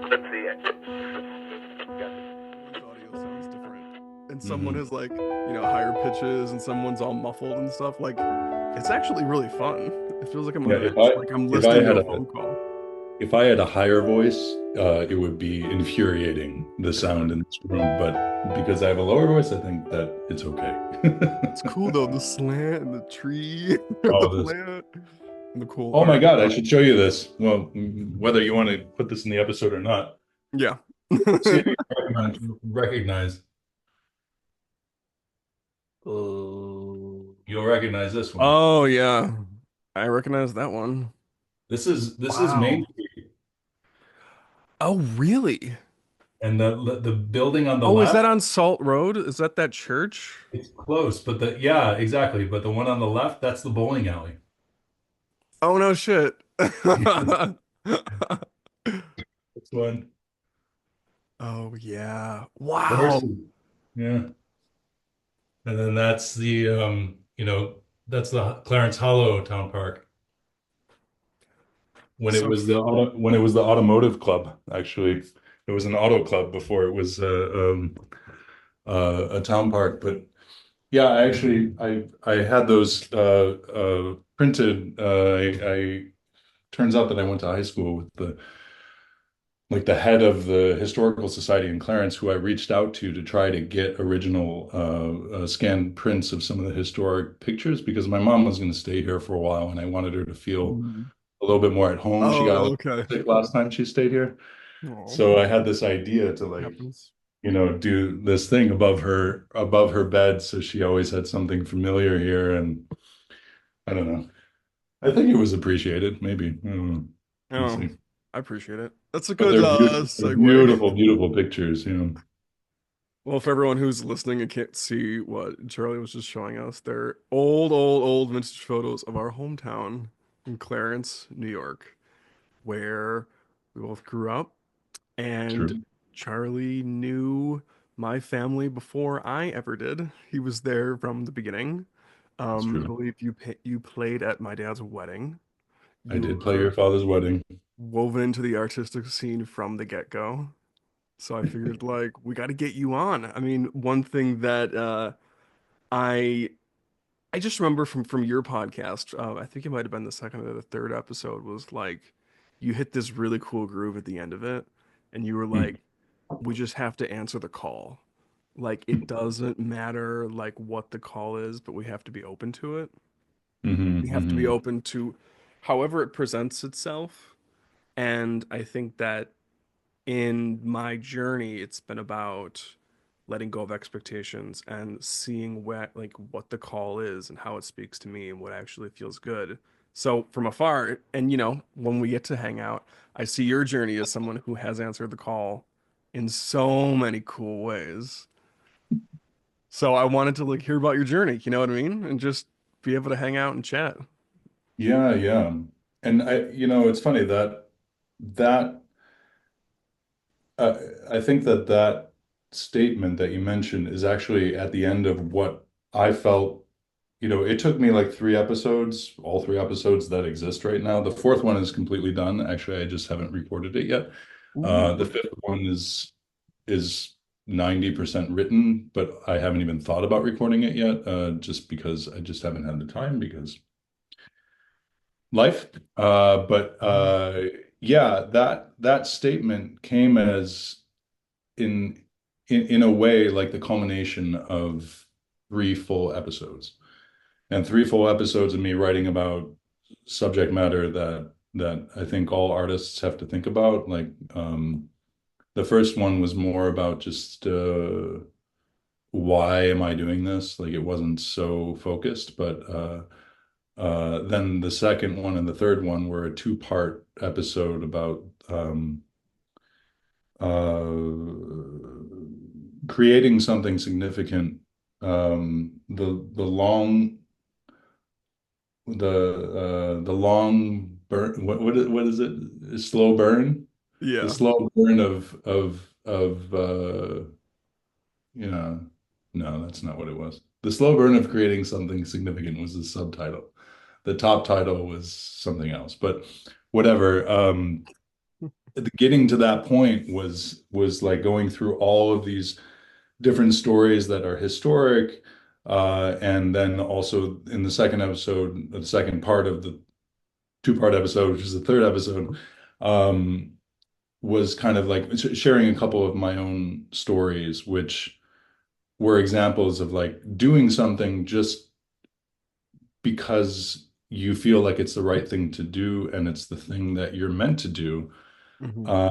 Someone's audio sounds different, and someone has like higher pitches, and someone's all muffled and stuff. Like, it's actually really fun. It feels like Yeah, it's like I'm if I listening to had a a phone call. if I had a higher voice, it would be infuriating, the sound in this room. But because I have a lower voice, I think that it's okay. It's cool though, the slant and the tree, the Oh, this. plant, and the cool Oh my art. God, I should show you this. Well, whether you want to put this in the episode or not. Yeah. See if you recognize. Oh, you'll recognize this one. Oh yeah, I recognize that one. This is Main Wow. Street, Oh really? and the building on the Oh, is that left, on Salt Road? Is that that church? it's close, but the yeah, exactly. But the one on the left, that's the bowling alley. Oh no shit. This one. Oh yeah. There's Wow. yeah. And then that's the that's the Clarence Hollow Town Park when it So was when it was the automotive club. Actually, it was an auto club before it was a town park. But yeah, I had those printed. I turns out that I went to high school with the head of the historical society in Clarence, who I reached out to try to get original scanned prints of some of the historic pictures because my mom was going to stay here for a while and I wanted her to feel Mhm. a little bit more at home. She got a Oh, little okay. sick last time she stayed here. Oh, So I had this idea to happens. do this thing above her bed so she always had something familiar here. And I don't know. I think it was appreciated, maybe. I don't know. We'll Oh, see. I appreciate it. That's a But good they're segue. beautiful, beautiful pictures. Well, for everyone who's listening and can't see what Charlie was just showing us, they're old vintage photos of our hometown in Clarence, New York, where we both grew up. And True. Charlie knew my family before I ever did. He was there from the beginning. That's I true. believe you played at my dad's wedding. I You did play were your father's wedding. woven into the artistic scene from the get-go. So I figured like we got to get you on. I mean, one thing that I I just remember from your podcast, I think it might have been the second or the third episode was like you hit this really cool groove at the end of it and you were Hmm. like we just have to answer the call. Like it doesn't matter like what the call is, but we have to be open to it. We have to be Hmm. open to however it presents itself. And I think that in my journey, it's been about letting go of expectations and seeing what the call is and how it speaks to me and what actually feels good. So from afar, and when we get to hang out, I see your journey as someone who has answered the call in so many cool ways. So I wanted to like hear about your journey, you know what I mean? And just be able to hang out and chat. Yeah, yeah. And it's funny that uh, I think that statement that you mentioned is actually at the end of what I felt. It took me like three episodes, all three episodes that exist right now. The fourth one is completely done. Actually, I just haven't recorded it yet. The Ooh. fifth one is 90% written, but I haven't even thought about recording it yet, just because I just haven't had the time because life. But yeah, that statement came as in in a way like the culmination of three full episodes. And three full episodes of me writing about subject matter that I think all artists have to think about. Like the first one was more about just why am I doing this? Like it wasn't so focused, but then the second one and the third one were a two-part episode about creating something significant. The long burn. What is it? A slow burn. The Yeah. slow burn of yeah. No, that's not what it was. The slow burn of creating something significant was the subtitle. The top title was something else, but whatever. getting to that point was like going through all of these different stories that are historic, and then also in the second episode, the second part of the two-part episode, which is the third episode, um, was kind of like sharing a couple of my own stories, which were examples of like doing something just because you feel like it's the right thing to do and it's the thing that you're meant to do, Hmm. uh,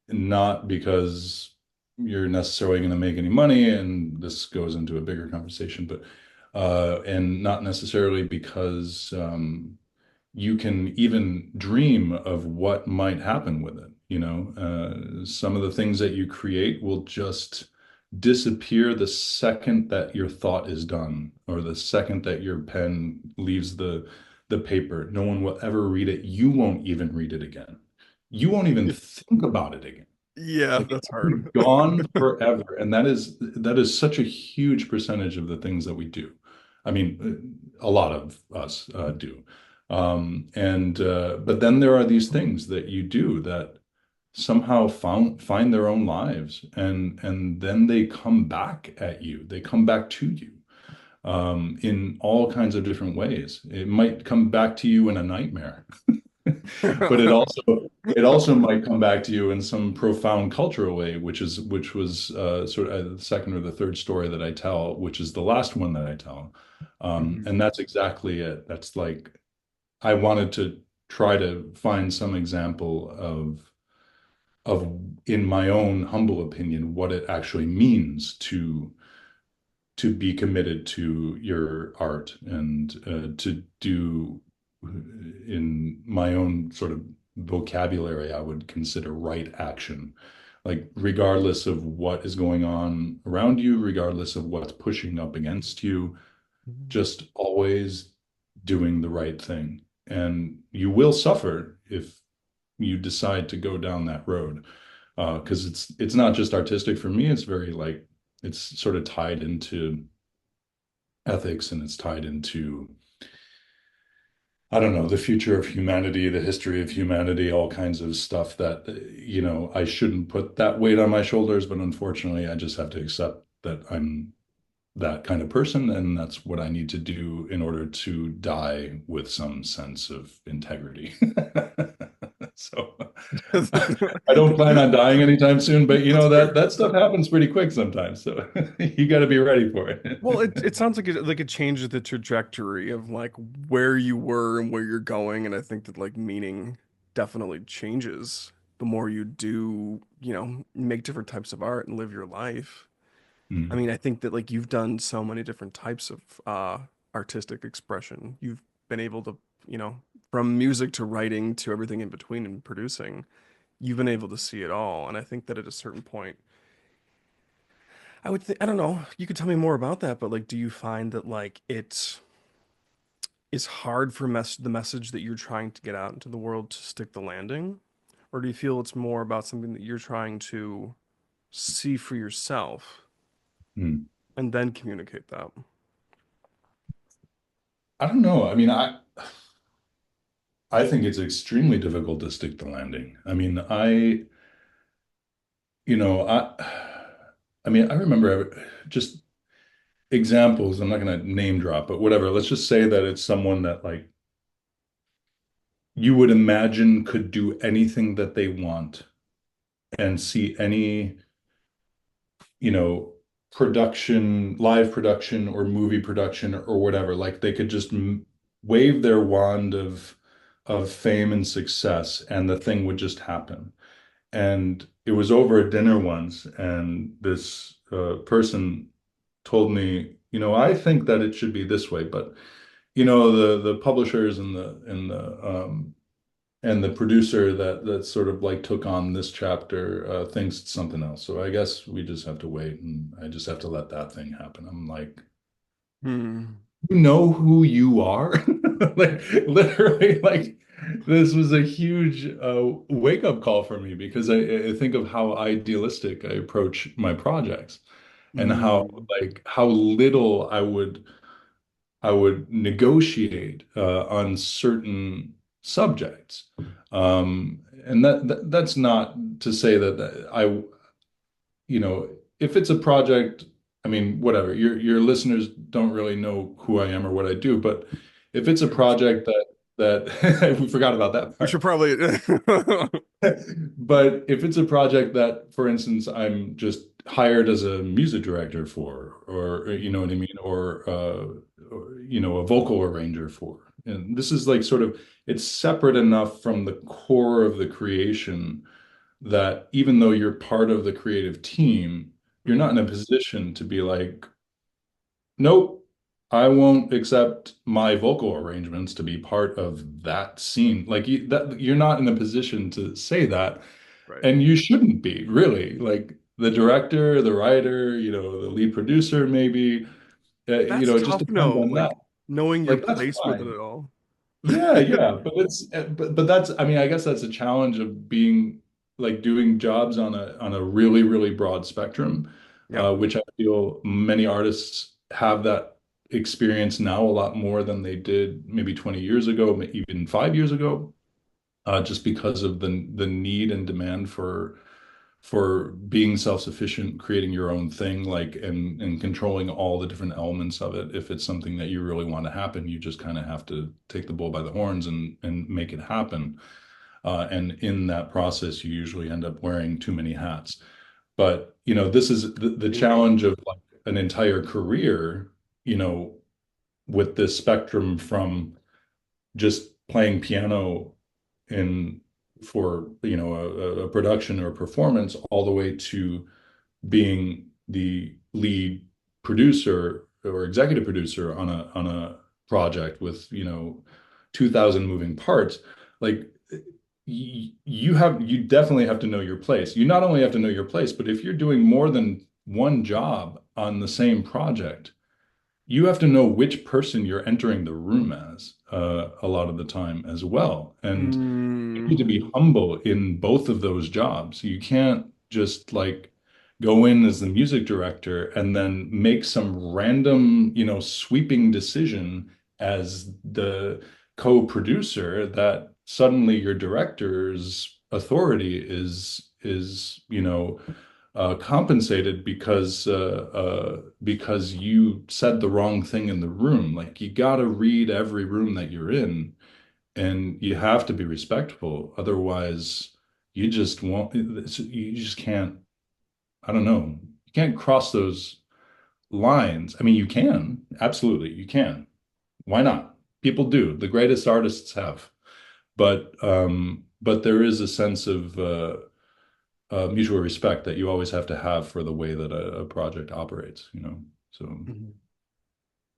not because you're necessarily going to make any money. And this goes into a bigger conversation, but and not necessarily because you can even dream of what might happen with it. Some of the things that you create will just disappear the second that your thought is done, or the second that your pen leaves the paper. No one will ever read it. You won't even read it again. You won't even think about it again. Yeah, Like that's it'll be hard. gone forever. And that is such a huge percentage of the things that we do. I mean, a lot of us do. And but then there are these things that you do that somehow find their own lives, and then they come back at you. They come back to you in all kinds of different ways. It might come back to you in a nightmare. But it also might come back to you in some profound cultural way, which was sort of the second or the third story that I tell, which is the last one that I tell. Mhm. And that's exactly it. That's like I wanted to try to find some example of in my own humble opinion what it actually means to be committed to your art, and to do, in my own sort of vocabulary, I would consider right action. Like, regardless of what is going on around you, regardless of what's pushing up against you, just always doing the right thing. And you will suffer if you decide to go down that road. Because it's not just artistic for me, it's very like it's sort of tied into ethics, and it's tied into, I don't know, the future of humanity, the history of humanity, all kinds of stuff that, I shouldn't put that weight on my shoulders, but unfortunately, I just have to accept that I'm that kind of person, and that's what I need to do in order to die with some sense of integrity. So I don't plan on dying anytime soon, but That's fair. that stuff happens pretty quick sometimes. So you got to be ready for Well, it. it sounds like it changes the trajectory of like where you were and where you're going, and I think that like meaning definitely changes the more you do, make different types of art and live your life. I Mm, mean, I think that like you've done so many different types of artistic expression. You've been able to, you know, from music to writing to everything in between and producing, you've been able to see it all. And I think that at a certain point, I would think, I don't know, you could tell me more about that, but like, do you find that like it is hard for the message that you're trying to get out into the world to stick the landing? Or do you feel it's more about something that you're trying to see for yourself mm. and then communicate that? I don't know. I mean, I think it's extremely difficult to stick the landing. I mean, you know, I mean, I remember just examples. I'm not going to name drop, but whatever. Let's just say that it's someone that like you would imagine could do anything that they want and see any, you know, live production or movie production or whatever. Like they could just wave their wand of fame and success, and the thing would just happen. And it was over a dinner once, and this person told me, I think that it should be this way, but the publishers and the producer that sort of like took on this chapter thinks it's something else. So I guess we just have to wait, and I just have to let that thing happen. I'm like, Hmm. you know who you are? Like literally, like this was a huge wake-up call for me, because I think of how idealistic I approach my projects, and how Mm. like how little I would negotiate on certain. subjects. And that's not to say that if it's a project, I mean, whatever, your listeners don't really know who I am or what I do, but if it's a project that we forgot about that We should part. probably. But if it's a project that, for instance, I'm just hired as a music director for, or you know what I mean, or a vocal arranger for, and this is like sort of it's separate enough from the core of the creation that even though you're part of the creative team, you're not in a position to be like, nope, I won't accept my vocal arrangements to be part of that scene. Like you're not in a position to say that, Right. and you shouldn't be, really. Like the director, the writer, the lead producer, maybe, That's it just tough, depends no. on that. Like knowing your Like that's place within fine. it all. Yeah, yeah, but but that's I mean I guess that's a challenge of being like doing jobs on a really really broad spectrum, Yeah. which I feel many artists have that experience now a lot more than they did maybe 20 years ago, even 5 years ago, just because of the need and demand for being self-sufficient, creating your own thing, like and controlling all the different elements of it. If it's something that you really want to happen, you just kind of have to take the bull by the horns and make it happen. And in that process, you usually end up wearing too many hats. But this is the Bingo. challenge of like an entire career, you know, with this spectrum from just playing piano in for a production or a performance all the way to being the lead producer or executive producer on a project with 2,000 moving parts. Like you definitely have to know your place. You not only have to know your place, but if you're doing more than one job on the same project, you have to know which person you're entering the room as, a lot of the time as well. And you need to Mm, be humble in both of those jobs. You can't just like go in as the music director and then make some random, sweeping decision as the co-producer that suddenly your director's authority is compensated because you said the wrong thing in the room. Like you got to read every room that you're in, and you have to be respectful. Otherwise, you just won't. You just can't. I don't know. You can't cross those lines. I mean, you can absolutely. You can. Why not? People do. The greatest artists have. But there is a sense of mutual respect that you always have to have for the way that a project operates, So mhm.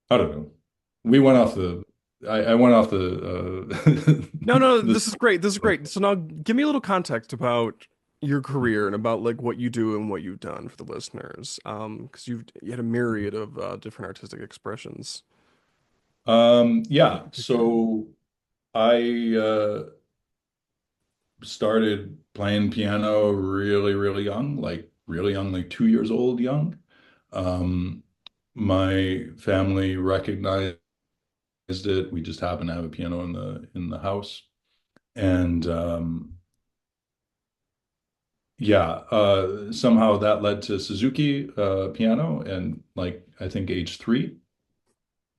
I don't know. We went off the I went off the No, no, the this is great. This is great. So now give me a little context about your career and about like what you do and what you've done for the listeners. Because you had a myriad of different artistic expressions. yeah. Take care. So I started playing piano really, really young, like really young, like 2 years old young. Um, my family recognized it. We just happened to have a piano in the house. And yeah, somehow that led to Suzuki piano and like I think age 3.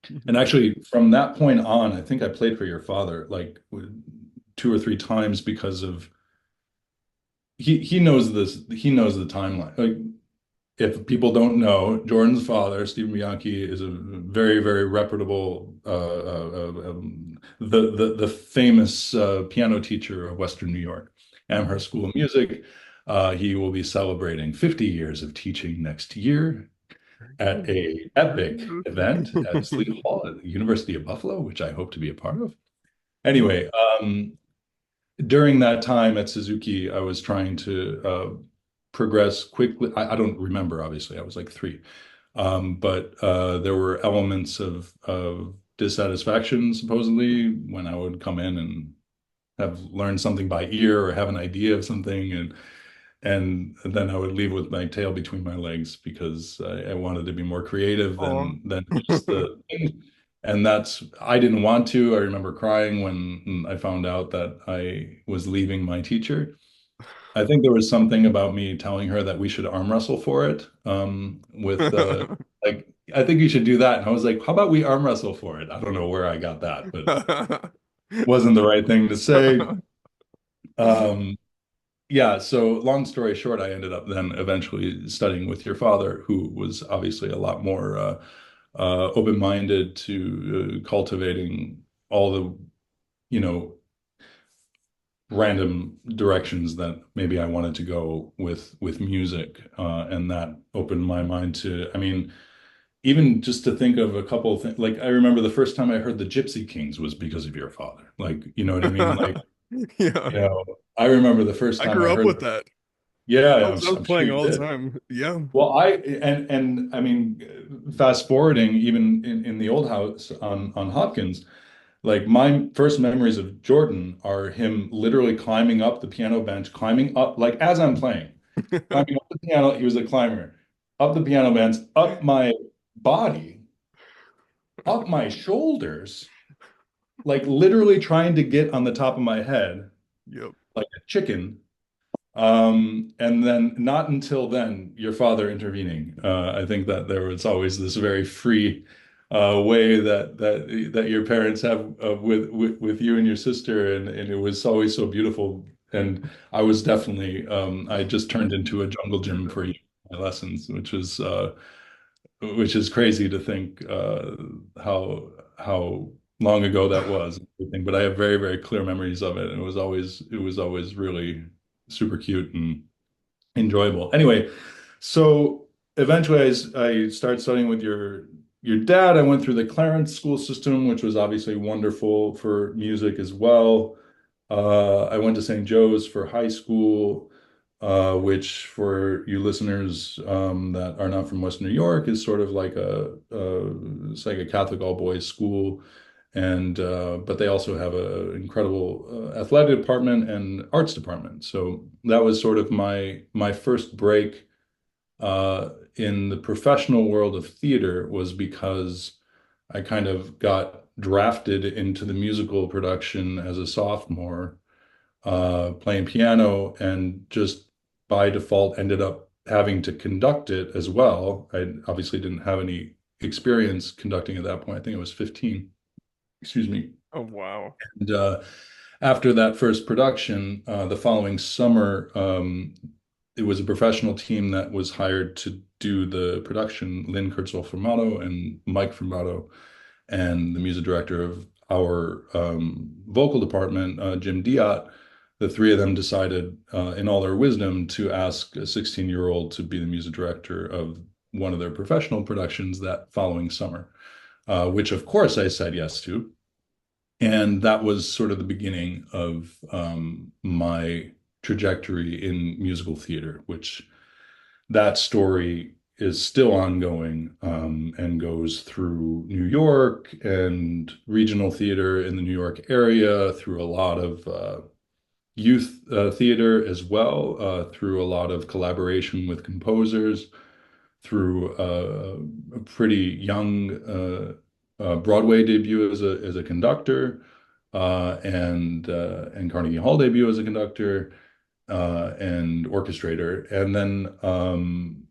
And Mhm. actually from that point on, I think I played for your father like 2 or 3 times because of he knows this, he knows the timeline. Like if people don't know, Jordan's father, Stephen Bianchi, is a very, very reputable, the famous piano teacher of Western New York, Amherst School of Music. He will be celebrating 50 years of teaching next year Very at cool. a Very epic event at cool. Sleet Hall at the University of Buffalo, which I hope to be a part of. Mhm. Anyway, during that time at Suzuki, I was trying to progress quickly. I don't remember, obviously, I was like 3. But there were elements of dissatisfaction, supposedly, when I would come in and have learned something by ear or have an idea of something, and then I would leave with my tail between my legs because I wanted to be more creative Aw. than just the thing. And I didn't want to. I remember crying when I found out that I was leaving my teacher. I think there was something about me telling her that we should arm wrestle for it. Like, I think you should do that. And I was like, how about we arm wrestle for it? I don't know where I got that, but wasn't the right thing to say. Um, yeah, so long story short, I ended up then eventually studying with your father, who was obviously a lot more open-minded to cultivating all the, you know, random directions that maybe I wanted to go with music, and that opened my mind to, I mean, even just to think of a couple of things. Like I remember the first time I heard the Gypsy Kings was because of your father. Like, you know what I mean? Like, Yeah, you know, I remember the first I time I grew up heard, with that. yeah, I was I'm sure playing you all the did. time. Yeah. Well, and I mean, fast forwarding even in the old house on Hopkins, like my first memories of Jordan are him literally climbing up the piano bench, climbing up like as I'm playing, climbing up the piano. He was a climber, up the piano bench, up my body, up my shoulders, like literally trying to get on the top of my head Yep. like a chicken. And then not until then, your father intervening. I think that there was always this very free way that your parents have with you and your sister, and it was always so beautiful. And I was definitely I just turned into a jungle gym for you my lessons, which is crazy to think how long ago that was and everything. But I have very, very clear memories of it, and it was always really super cute and enjoyable. Anyway, so eventually I started studying with your dad. I went through the Clarence school system, which was obviously wonderful for music as well. I went to St. Joe's for high school, which for you listeners that are not from West New York is sort of like it's like a Catholic all boys school, and but they also have an incredible athletic department and arts department. So that was sort of my first break in the professional world of theater was because I kind of got drafted into the musical production as a sophomore, playing piano, and just by default ended up having to conduct it as well. I obviously didn't have any experience conducting at that point. I think I was 15, excuse me. Oh wow. And after that first production, the following summer, it was a professional team that was hired to do the production, Lynn Kurtzel-Formato and Mike Formato, and the music director of our vocal department, Jim Diot. The three of them decided, in all their wisdom, to ask a 16-year-old to be the music director of one of their professional productions that following summer, which of course I said yes to. And that was sort of the beginning of my trajectory in musical theater, which that story is still ongoing, and goes through New York and regional theater in the New York area, through a lot of youth theater as well, through a lot of collaboration with composers, through a pretty young Broadway debut as a conductor, and Carnegie Hall debut as a conductor, and orchestrator, and then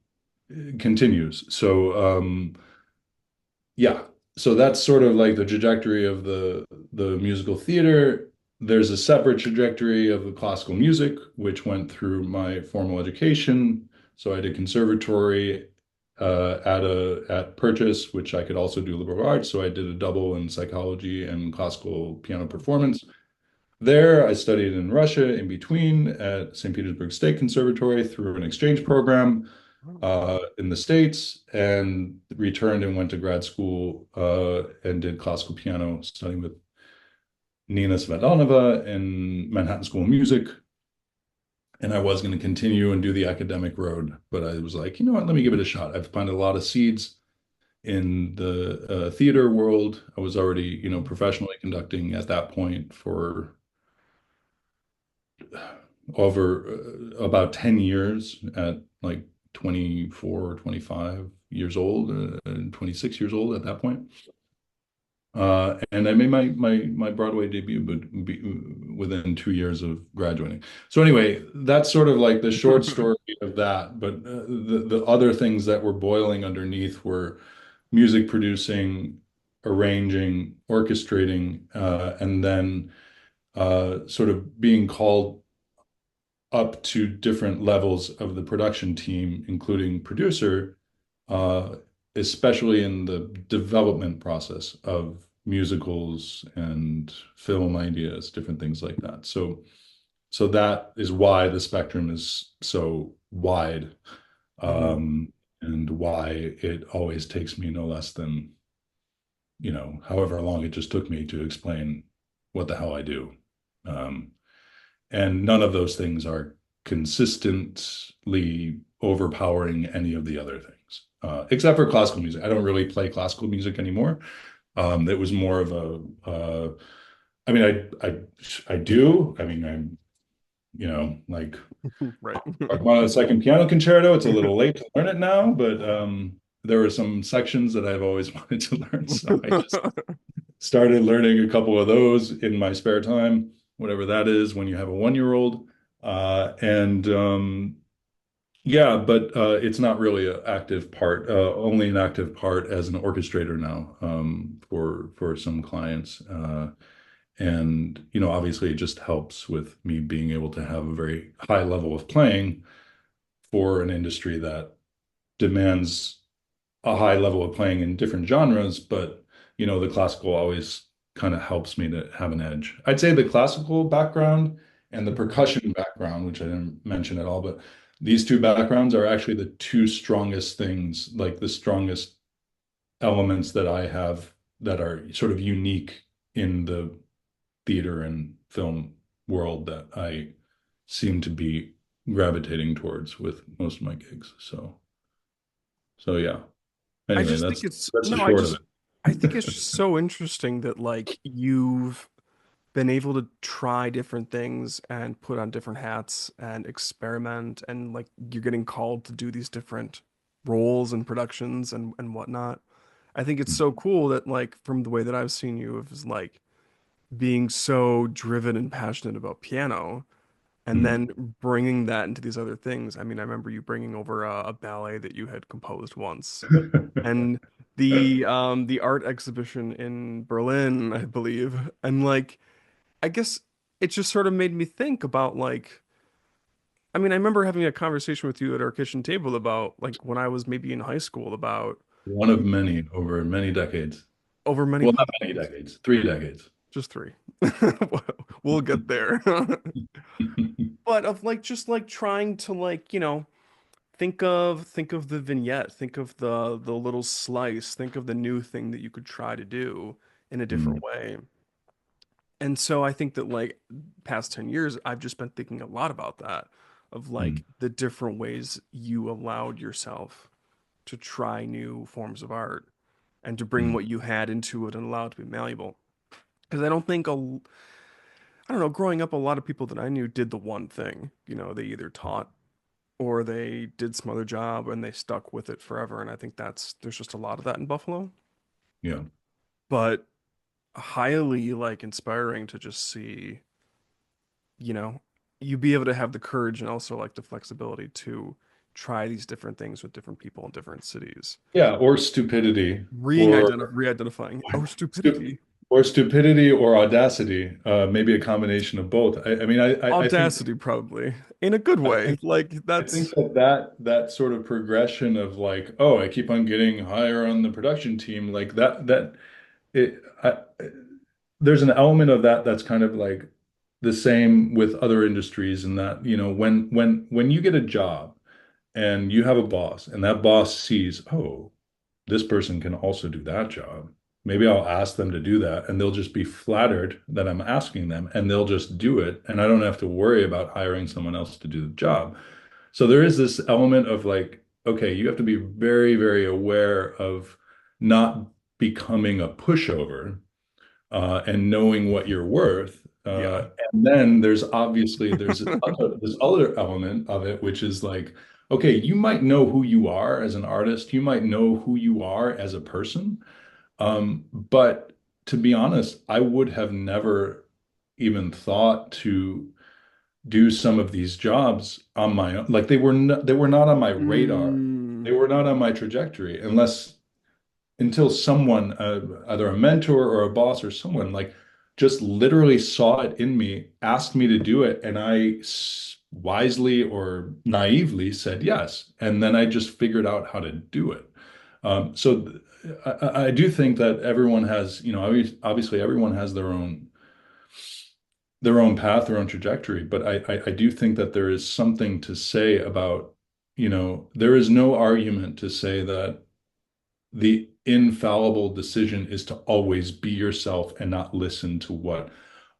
continues. So yeah, so that's sort of like the trajectory of the musical theater. There's a separate trajectory of the classical music, which went through my formal education. So I did conservatory at Purchase, which I could also do liberal arts. So I did a double in psychology and classical piano performance. There, I studied in Russia in between at St. Petersburg State Conservatory through an exchange program in the States, and returned and went to grad school and did classical piano, studying with Nina Svedlanova in Manhattan School of Music. And I was going to continue and do the academic road, but I was like, you know what, let me give it a shot. I've planted a lot of seeds in the theater world. I was already, professionally conducting at that point for over about 10 years at like 24, 25 years old, and 26 years old at that point. And I made my Broadway debut within 2 years of graduating. So anyway, that's sort of like the short story of that. But the other things that were boiling underneath were music producing, arranging, orchestrating, and then sort of being called up to different levels of the production team, including producer, uh, especially in the development process of musicals and film ideas, different things like that. So that is why the spectrum is so wide, Mhm. and why it always takes me no less than, however long it just took me to explain what the hell I do. Um, and none of those things are consistently overpowering any of the other things, except for classical music. I don't really play classical music anymore. It was more of I mean, I do. I mean, I'm, like Right. on a second piano concerto. It's a little late to learn it now, but there were some sections that I've always wanted to learn, so I just started learning a couple of those in my spare time, whatever that is when you have a 1-year-old. And Yeah, but it's not really an active part, only an active part as an orchestrator now, for some clients. And obviously it just helps with me being able to have a very high level of playing for an industry that demands a high level of playing in different genres, but the classical always kind of helps me to have an edge. I'd say the classical background and the Mhm. percussion background, which I didn't mention at all, but these two backgrounds are actually the two strongest things, like the strongest elements that I have that are sort of unique in the theater and film world that I seem to be gravitating towards with most of my gigs. So yeah. I Anyway, just that's think it's that's the no, I short of just it. I think it's just so interesting that like you've been able to try different things and put on different hats and experiment and like you're getting called to do these different roles and productions and whatnot. I think it's so cool that like from the way that I've seen you of like being so driven and passionate about piano and Mhm. then bringing that into these other things. I mean, I remember you bringing over a ballet that you had composed once and the art exhibition in Berlin, I believe. And like I guess it just sort of made me think about like I mean, I remember having a conversation with you at our kitchen table about like when I was maybe in high school about One of many over many decades. over many Well, not many decades, decades, 3 decades. just three. We'll get there. But of like just like trying to like, think of the vignette, think of the little slice, think of the new thing that you could try to do in a different Mm, way. And so I think that like past 10 years, I've just been thinking a lot about that, of mm, like the different ways you allowed yourself to try new forms of art and to bring mm, what you had into it and allow it to be malleable. Because I don't think I don't know, growing up, a lot of people that I knew did the one thing. They either taught or they did some other job and they stuck with it forever. And I think there's just a lot of that in Buffalo. yeah. But highly like inspiring to just see you know, you be able to have the courage and also like the flexibility to try these different things with different people in different cities. Yeah, or stupidity, or Re-identifying or stu stupidity. or stupidity or audacity. Maybe a combination of both. I mean, I think Audacity, probably. In a good I way. think Like I think that's that sort of progression of like, oh, I keep on getting higher on the production team, like that it I, there's an element of that that's kind of like the same with other industries, in that, when you get a job and you have a boss and that boss sees, oh, this person can also do that job. Maybe I'll ask them to do that, and they'll just be flattered that I'm asking them, and they'll just do it, and I don't have to worry about hiring someone else to do the job. So there is this element of like, okay, you have to be very, very aware of not becoming a pushover, and knowing what you're worth. yeah. And then there's this other element of it, which is like, okay, you might know who you are as an artist, you might know who you are as a person, but to be honest, I would have never even thought to do some of these jobs on my own. Like they were not on my radar. They Mm, were not on my trajectory unless until someone, either a mentor or a boss or someone, like just literally saw it in me, asked me to do it, and wisely or naively said yes. And then I just figured out how to do it. So I do think that everyone has, obviously everyone has their own path, their own trajectory. But I do think that there is something to say about, there is no argument to say that the infallible decision is to always be yourself and not listen to what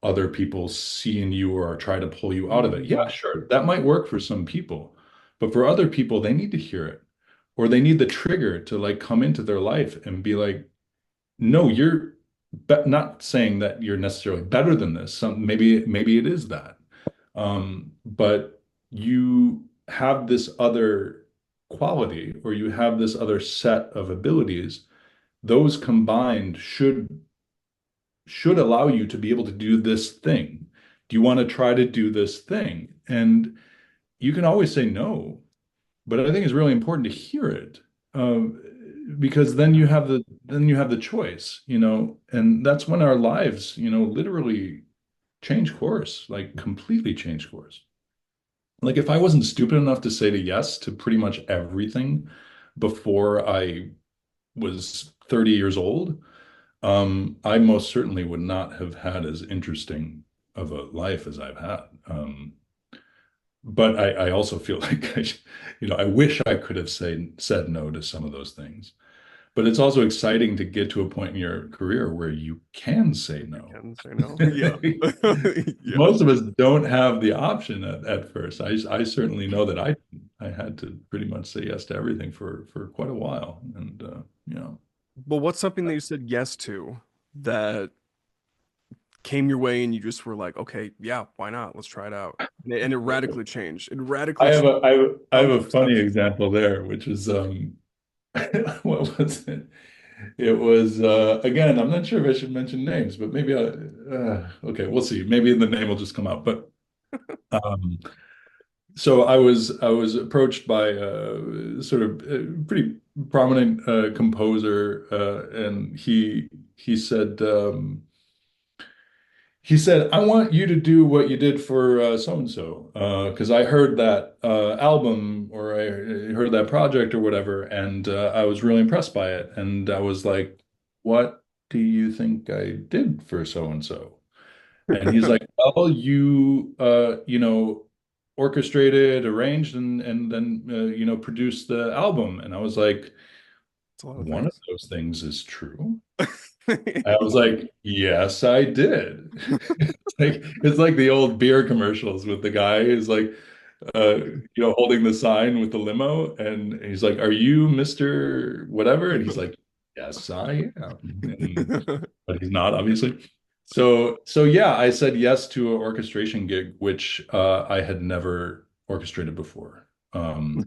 other people see in you or try to pull you out of it. Yeah, mm, sure, that might work for some people, but for other people, they need to hear it or they need the trigger to like come into their life and be like, no, you're not saying that you're necessarily better than this. Maybe it is that. But you have this other quality or you have this other set of abilities. Those combined should allow you to be able to do this thing. Do you want to try to do this thing? And you can always say no, but I think it's really important to hear it, um, because then you have the choice, and that's when our lives, literally change course, like completely change course. Like if I wasn't stupid enough to say to yes to pretty much everything before I was 30 years old, I most certainly would not have had as interesting of a life as I've had. But I also feel like I wish I could have said no to some of those things. But it's also exciting to get to a point in your career where you can say you no. can say no. Yeah. Yeah. Most of us don't have the option at first. I certainly know that I had to pretty much say yes to everything for quite a while, and you know. But what's something that you said yes to that came your way and you just were like, okay, yeah, why not? Let's try it out. And it radically changed. It radically changed I how have you a funny perception. example there, which is what was it? It was again, I'm not sure if I should mention names, but maybe okay, we'll see. Maybe the name will just come out. But um, so I was approached by a sort of pretty prominent composer, and he said. He said, I want you to do what you did for so and so, because I heard that album or I heard that project or whatever, and I was really impressed by it. And I was like, what do you think I did for so and so? And he's like, well, orchestrated, arranged, and then produced the album. And I was like, It's a lot of one of things. those things is true. I was like, yes, I did. It's like the old beer commercials with the guy who's like, uh, holding the sign with the limo, and he's like, "Are you Mr. Whatever?" And he's like, "Yes, I am." But he's not, obviously. So yeah, I said yes to an orchestration gig, which I had never orchestrated before. Oh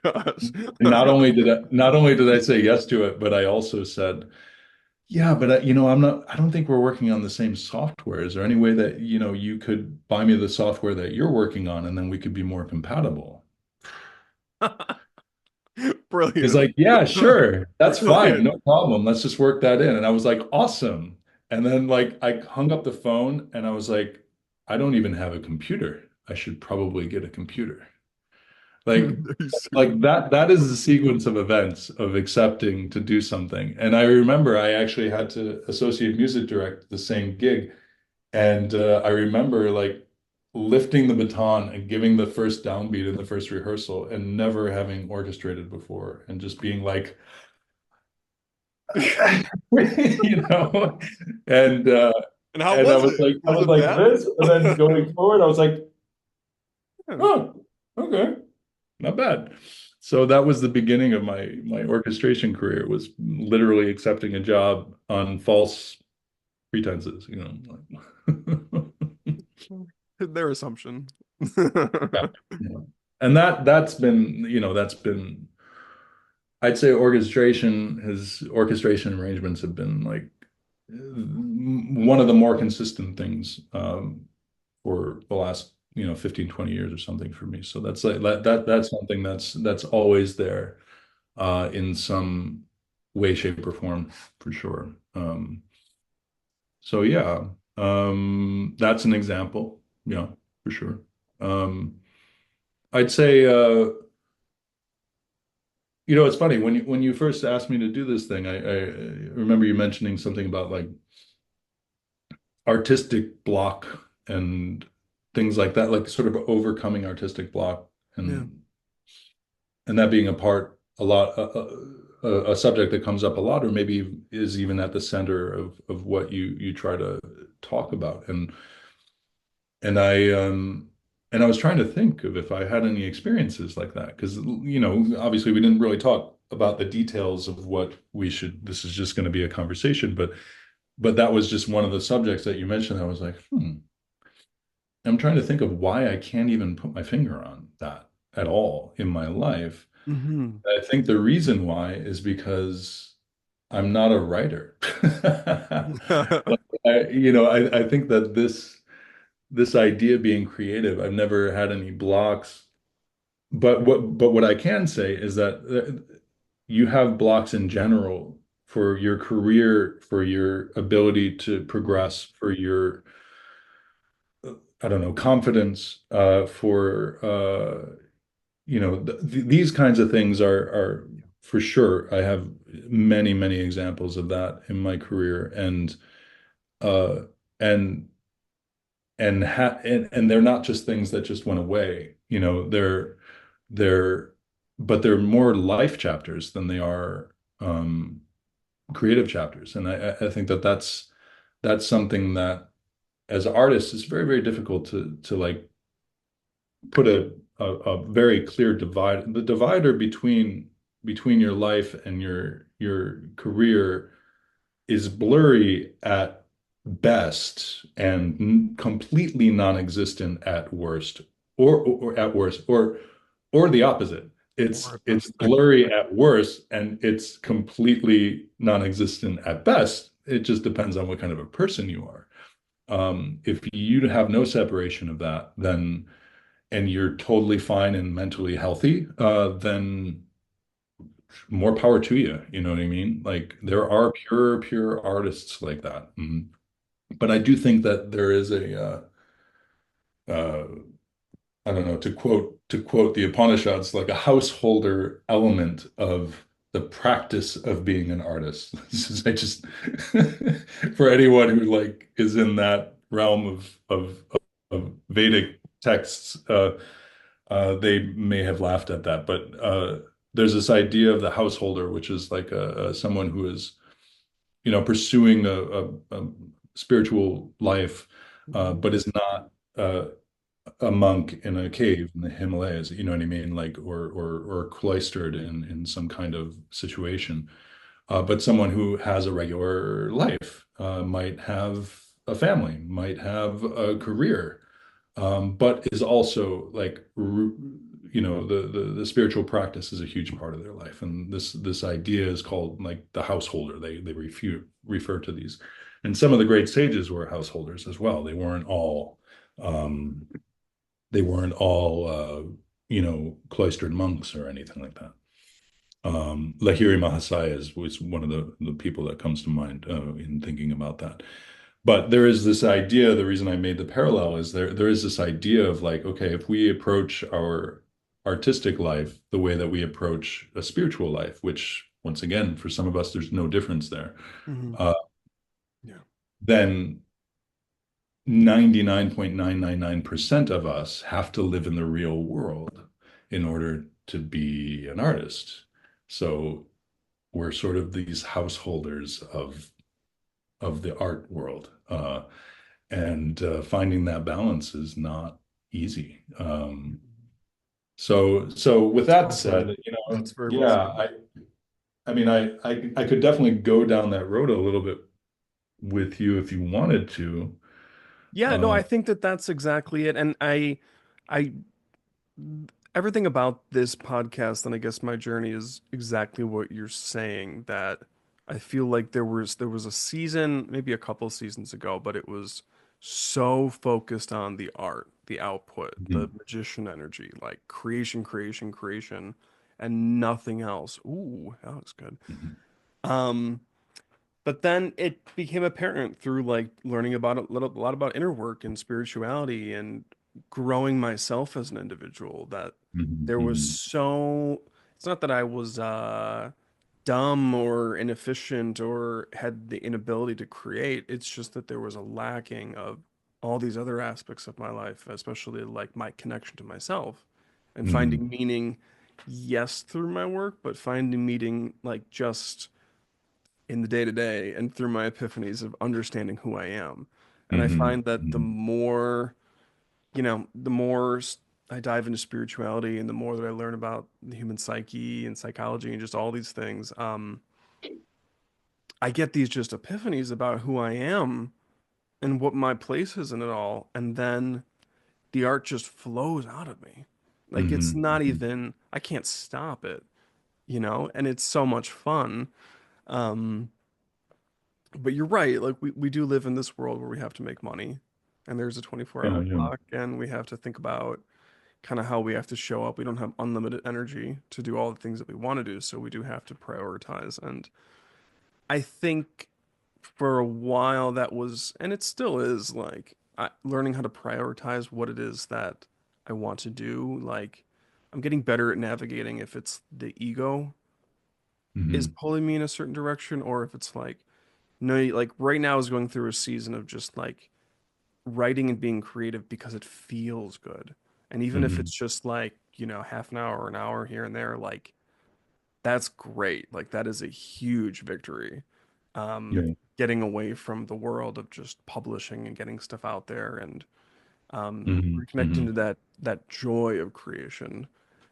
gosh. And not only did I say yes to it, but I also said. Yeah, but I don't think we're working on the same software. Is there any way that, you could buy me the software that you're working on and then we could be more compatible? He's Brilliant. like, yeah, sure. That's fine. Brilliant. No problem. Let's just work that in. And I was like, awesome. And then like I hung up the phone and I was like, I don't even have a computer. I should probably get a computer. Are Like you serious? that is the sequence of events of accepting to do something. And I remember I actually had to associate music direct the same gig. And I remember like lifting the baton and giving the first downbeat in the first rehearsal and never having orchestrated before and just being like, you know, and uh, And how and I was was it? like, I Was was it like bad? this, and then going forward, I was like, Yeah. oh, okay, not bad. So that was the beginning of my orchestration career, was literally accepting a job on false pretenses, like. Their assumption. Yeah. Yeah. And that's been, I'd say orchestration arrangements have been like one of the more consistent things for the last 15, 20 years or something for me. So that's like that's something that's always there in some way, shape, or form for sure. So yeah, that's an example. Yeah, for sure. Um, I'd say it's funny when you first asked me to do this thing, I remember you mentioning something about like artistic block and things like that, like sort of overcoming artistic block Yeah. and that being a lot a subject that comes up a lot, or maybe is even at the center of what you try to talk about. And I was trying to think of if I had any experiences like that because obviously we didn't really talk about the details of what we should. This is just going to be a conversation, but that was just one of the subjects that you mentioned. I was like, I'm trying to think of why I can't even put my finger on that at all in my life. Hmm. I think the reason why is because I'm not a writer. I think that this idea of being creative, I've never had any blocks. But what I can say is that you have blocks in general for your career, for your ability to progress, for your I don't know, confidence, for these kinds of things are for sure. I have many, many examples of that in my career, uh, and and they're not just things that just went away. They're but they're more life chapters than they are creative chapters, and I think that that's something that as artists is very, very difficult to like put a very clear divide. The divider between your life and your career is blurry at best and completely non-existent at worst, or at worst, or the opposite. Or It's if it's that's blurry at worst and it's completely non-existent at best. It just depends on what kind of a person you are. If you have no separation of that, then and you're totally fine and mentally healthy, then more power to you. You know what I mean? Like there are pure, pure artists like that. But I do think that there is uh, I don't know, to quote the Upanishads, like a householder element of the practice of being an artist. This is I just for anyone who like is in that realm of Vedic texts, they may have laughed at that, but there's this idea of the householder, which is like someone who is, pursuing a spiritual life, Mhm. but is not a monk in a cave in the Himalayas. You know what I mean? Like, or cloistered in some kind of situation. But someone who has a regular life, might have a family, might have a career, but is also like the spiritual practice is a huge part of their life, and this idea is called like the householder. They refer to these, and some of the great sages were householders as well. Um, they weren't all cloistered monks or anything like that. Lahiri Mahasaya was one of the people that comes to mind in thinking about that. But there is this idea, the reason I made the parallel is there is this idea of like, okay, if we approach our artistic life the way that we approach a spiritual life, which once again, for some of us, there's no difference there, Mhm. uh, Yeah. then 99.999% of us have to live in the real world in order to be an artist. So we're sort of these householders of the art world. And finding that balance is not easy. So with That's that well said. said, That's very well yeah, said. I mean, I could definitely go down that road a little bit with you if you wanted to. Yeah, no, Uh, I think that that's exactly it. And I, everything about this podcast and I guess my journey is exactly what you're saying, that I feel like there was a season, maybe a couple seasons ago, but it was so focused on the art, the output, the Mhm. magician energy, like creation, creation, creation, and nothing else. Ooh, that was good. Mhm. Um, but then it became apparent through like learning about a lot about inner work and spirituality and growing myself as an individual that Mhm. there was Mhm. so it's not that I was dumb or inefficient or had the inability to create. It's just that there was a lacking of all these other aspects of my life, especially like my connection to myself and Mhm. finding meaning, yes, through my work, but finding meaning like just in the day to day and through my epiphanies of understanding who I am. And I Mhm. find that the Mhm. more, the more I dive into spirituality and the more that I learn about the human psyche and psychology and just all these things, I get these just epiphanies about who I am and what my place is in it all. And then the art just flows out of me. Like it's Mhm. not Mhm. even, I can't stop it, and it's so much fun. Um, but you're right. Like we do live in this world where we have to make money and there's a 24-hour Yeah, hour yeah. clock and we have to think about kind of how we have to show up. We don't have unlimited energy to do all the things that we want to do. So we do have to prioritize. And I think for a while that was, and it still is, like learning how to prioritize what it is that I want to do. Like I'm getting better at navigating if it's the ego is Mhm. pulling me in a certain direction, or if it's like, no, like right now is going through a season of just like writing and being creative because it feels good. And even if it's Mhm. just like, half an hour or an hour here and there, like that's great. Like that is a huge victory. Yeah. Getting away from the world of just publishing and getting stuff out there and Mhm. reconnecting to Mhm. that joy of creation.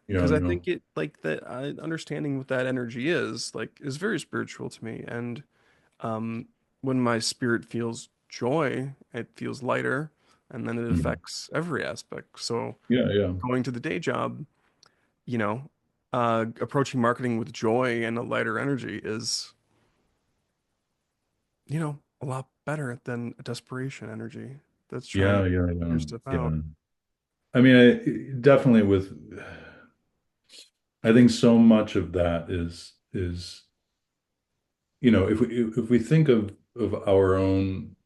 Yeah, Because I yeah. think it like that understanding what that energy is like is very spiritual to me. And um, when my spirit feels joy, it feels lighter, and then it Mhm. affects every aspect. So Yeah, yeah. going to the day job, you know, approaching marketing with joy and a lighter energy is, a lot better than a desperation energy that's trying to Yeah, yeah, figure yeah. stuff out. Yeah. I mean, definitely I think so much of that is, if we think of our own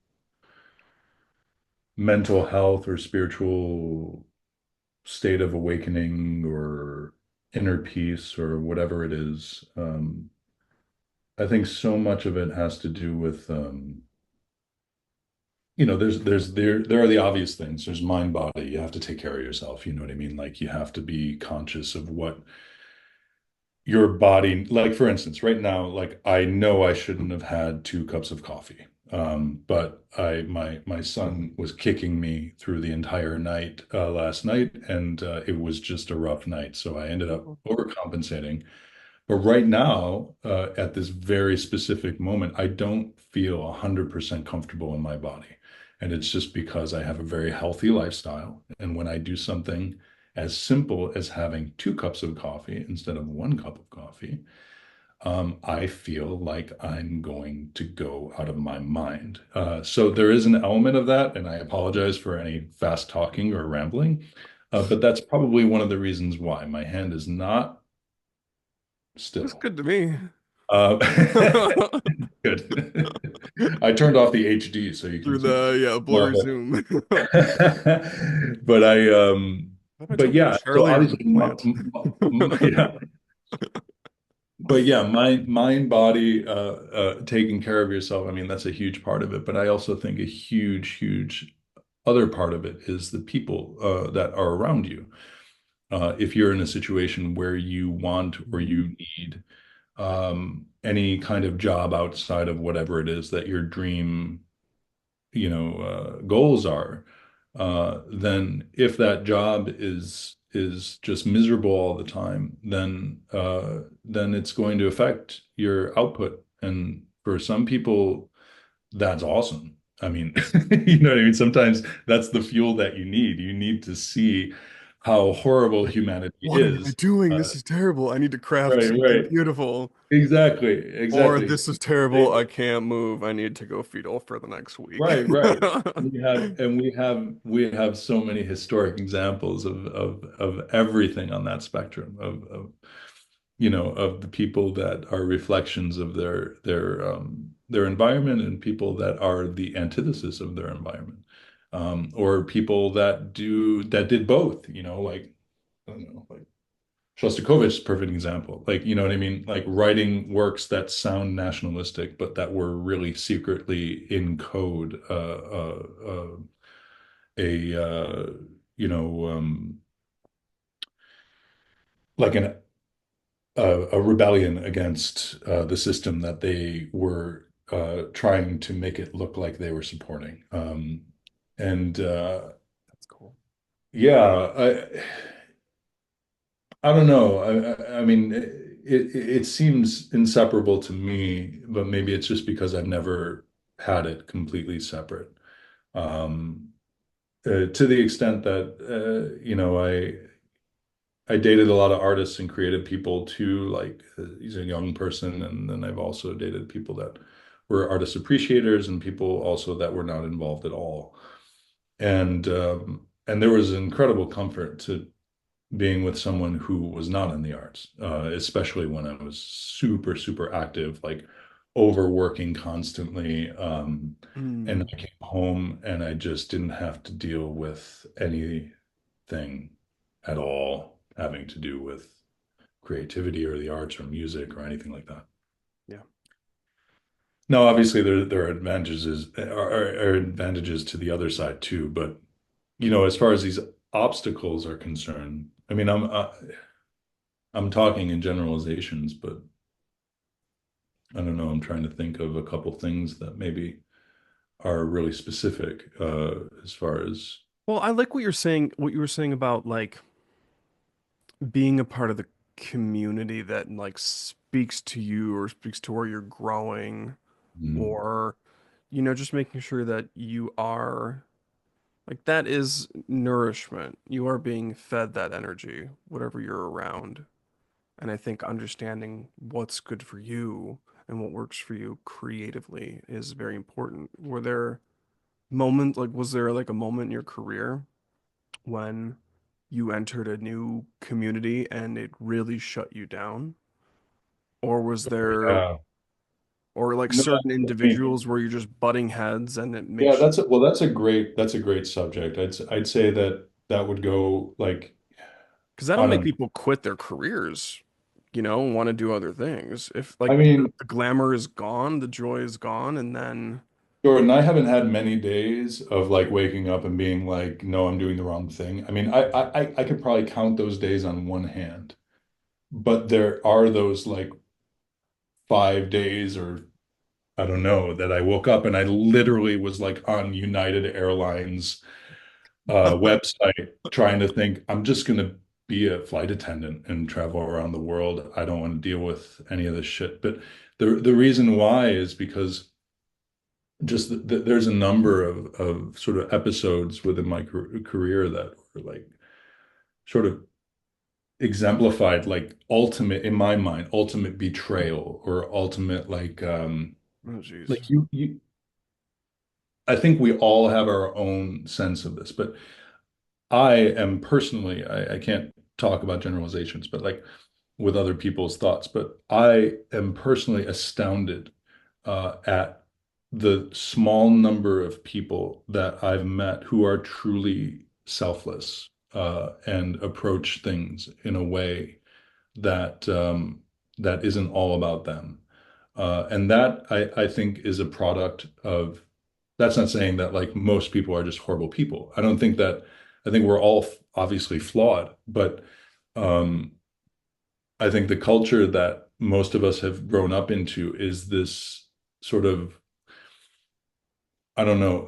mental health or spiritual state of awakening or inner peace or whatever it is, I think so much of it has to do with, there are the obvious things. There's mind body. You have to take care of yourself. You know what I mean? Like you have to be conscious of what your body, like for instance, right now, like I know I shouldn't have had 2 cups of coffee. But my son was kicking me through the entire night last night, and it was just a rough night. So I ended up overcompensating. But right now, at this very specific moment, I don't feel 100% comfortable in my body. And it's just because I have a very healthy lifestyle. And when I do something as simple as having 2 cups of coffee instead of 1 cup of coffee, I feel like I'm going to go out of my mind. So there is an element of that, and I apologize for any fast talking or rambling, but that's probably one of the reasons why my hand is not It's still. good to me. Uh, good. I turned off the HD so you can Through see the yeah more blurry of Zoom. it. But What if I but told you yeah, so Charlie was a obviously, plant? yeah, but yeah, mind, body, taking care of yourself. I mean, that's a huge part of it. But I also think a huge, huge other part of it is the people that are around you. If you're in a situation where you want or you need any kind of job outside of whatever it is that your dream, goals are, then if that job is just miserable all the time, then it's going to affect your output. And for some people, that's awesome. I mean, you know what I mean? Sometimes that's the fuel that you need. You need to see how horrible humanity What am I is. doing? Uh, This is terrible. I need to craft right, something right. beautiful. Exactly, Or exactly. this is terrible. I can't move. I need to go fetal for the next week. Right, right. We have so many historic examples of everything on that spectrum of the people that are reflections of their environment and people that are the antithesis of their environment. Or people that did both, like I don't know, like Shostakovich is a perfect example. Like, you know what I mean? Like writing works that sound nationalistic, but that were really secretly in code a like a rebellion against the system that they were trying to make it look like they were supporting. And That's cool. yeah, I don't know. I mean, it seems inseparable to me, but maybe it's just because I've never had it completely separate. Um, to the extent that I dated a lot of artists and creative people too, like as a young person, and then I've also dated people that were artist appreciators and people also that were not involved at all. And there was incredible comfort to being with someone who was not in the arts, especially when I was super, super active, like overworking constantly. And Mm, I came home and I just didn't have to deal with anything at all having to do with creativity or the arts or music or anything like that. yeah. Now, obviously, there are are advantages to the other side too, but as far as these obstacles are concerned, I mean, I'm talking in generalizations, but I don't know. I'm trying to think of a couple things that maybe are really specific as far as. Well, I like what you're saying, what you were saying about like being a part of the community that like speaks to you or speaks to where you're growing, Mm, or just making sure that you are like that is nourishment. You are being fed that energy, whatever you're around. And I think understanding what's good for you and what works for you creatively is very important. Were there was there like a moment in your career when you entered a new community and it really shut you down? Or was there, yeah. or like No, certain I mean, individuals where you're just butting heads and it yeah, makes, that's a great subject. I'd say that would go like because that'll on make a. people quit their careers, and want to do other things. If I like mean, the glamour is gone, the joy is gone, and then, Jordan, I haven't had many days of like waking up and being like, no, I'm doing the wrong thing. I mean, I could probably count those days on one hand, but there are those like 5 days or I don't know that I woke up and I literally was like on United Airlines website trying to think, I'm just gonna be a flight attendant and travel around the world. I don't want to deal with any of this shit. But the reason why is because just there's a number of sort of episodes within my career that were like sort of exemplified like ultimate in my mind ultimate betrayal or ultimate oh geez. like you I think we all have our own sense of this, but I am personally, I can't talk about generalizations, but like with other people's thoughts, but I am personally astounded at the small number of people that I've met who are truly selfless and approach things in a way that isn't all about them. And that I think is a product of, that's not saying that like most people are just horrible people. I don't think that, I think we're all obviously flawed, but um, I think the culture that most of us have grown up into is this sort of, I don't know,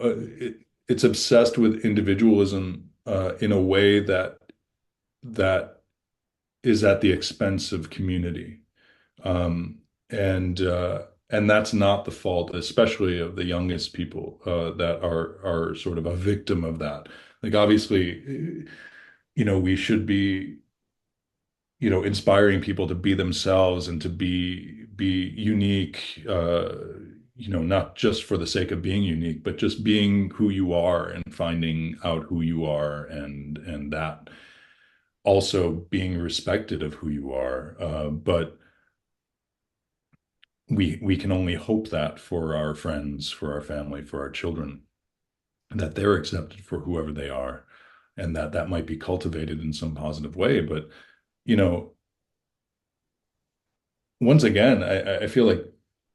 it's obsessed with individualism in a way that is at the expense of community. Um, and that's not the fault, especially of the youngest people that are sort of a victim of that. Like obviously, we should be, inspiring people to be themselves and to be unique, not just for the sake of being unique, but just being who you are and finding out who you are, and that also being respected of who you are. But we can only hope that for our friends, for our family, for our children, that they're accepted for whoever they are, and that that might be cultivated in some positive way. But you know, once again, I feel like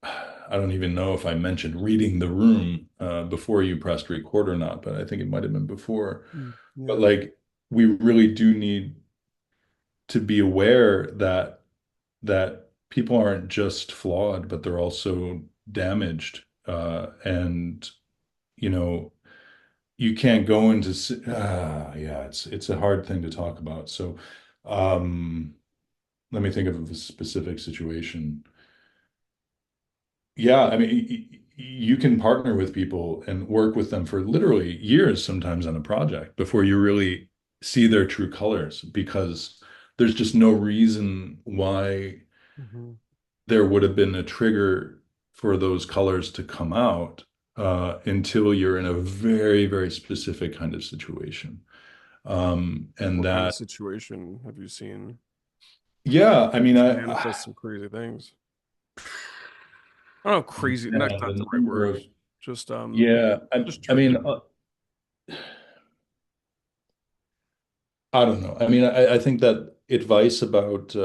I don't even know if I mentioned reading the room before you pressed record or not, but I think it might have been before. Mm, But yeah. like, we really do need to be aware that people aren't just flawed, but they're also damaged. And you know, you can't go into yeah, it's a hard thing to talk about. So, let me think of a specific situation. Yeah, I mean, you can partner with people and work with them for literally years sometimes on a project before you really see their true colors, because there's just no reason why Hmm. there would have been a trigger for those colors to come out until you're in a very, very specific kind of situation. And What kind of that, situation have you seen yeah, I mean, manifest some crazy things? I don't know, crazy, not the the right number word. of, Just yeah, just I mean, tricky. I don't know. I mean, I think that advice about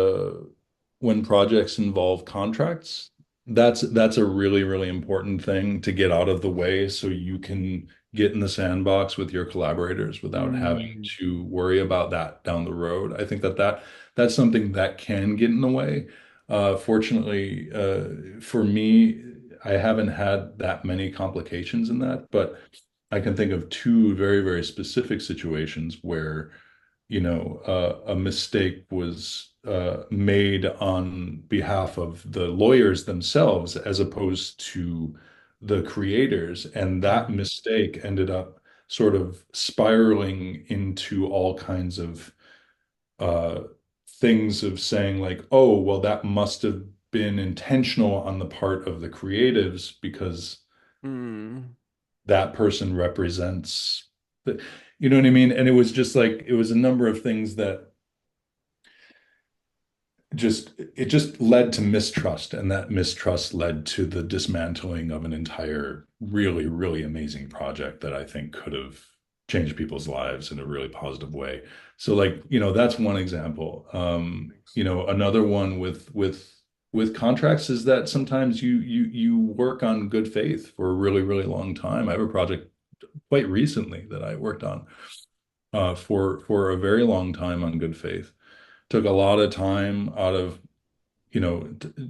when projects involve contracts, that's a really, really important thing to get out of the way so you can get in the sandbox with your collaborators without having Mm, to worry about that down the road. I think that's something that can get in the way. Fortunately, for me, I haven't had that many complications in that, but I can think of two very, very specific situations where a mistake was made on behalf of the lawyers themselves as opposed to the creators. And that mm, mistake ended up sort of spiraling into all kinds of uh, things of saying, like, oh, well, that must have been intentional on the part of the creatives because mm. that person represents the, you know what I mean? And it was just like, it was a number of things that just led to mistrust, and that mistrust led to the dismantling of an entire really, really amazing project that I think could have changed people's lives in a really positive way. So, like, that's one example. Thanks. Another one with contracts is that sometimes you work on good faith for a really, really long time. I have a project quite recently that I worked on for a very long time on good faith. Took a lot of time out of,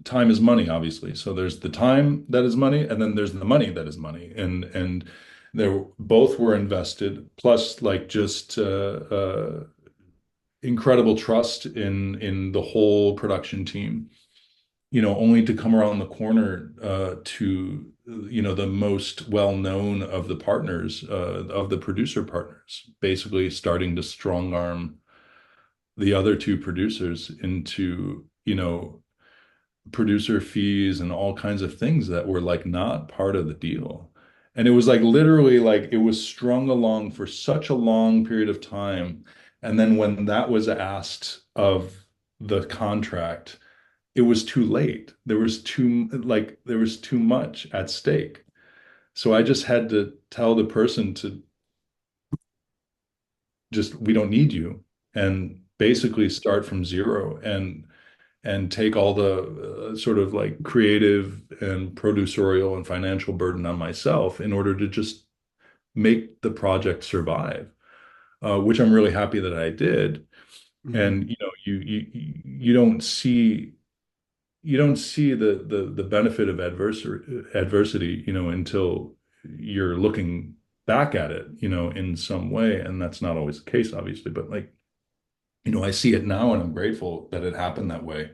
time is money, obviously. So there's the time that is money, and then there's the money that is money, and there both were invested. Plus, like, just incredible trust in the whole production team. Only to come around the corner to the most well-known of the partners, of the producer partners, basically starting to strong arm the other two producers into, producer fees and all kinds of things that were like not part of the deal. And it was like literally, like, it was strung along for such a long period of time. And then when that was asked of the contract, it was too late. There was too much at stake. So I just had to tell the person to just, we don't need you, and basically start from zero, and take all the sort of like creative and producerial and financial burden on myself in order to just make the project survive, which I'm really happy that I did. Mm. And you don't see the benefit of adversity, until you're looking back at it, in some way. And that's not always the case, obviously, but like, I see it now and I'm grateful that it happened that way.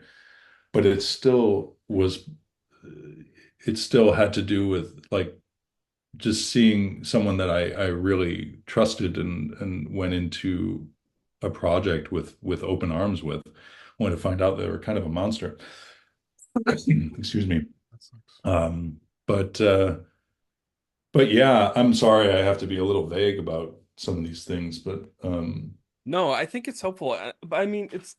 But it still had to do with, like, just seeing someone that I really trusted and went into a project with open arms with, only to find out they were kind of a monster. Excuse me. That sucks. Um, but but yeah, I'm sorry I have to be a little vague about some of these things, but No, I think it's helpful. But I mean, it's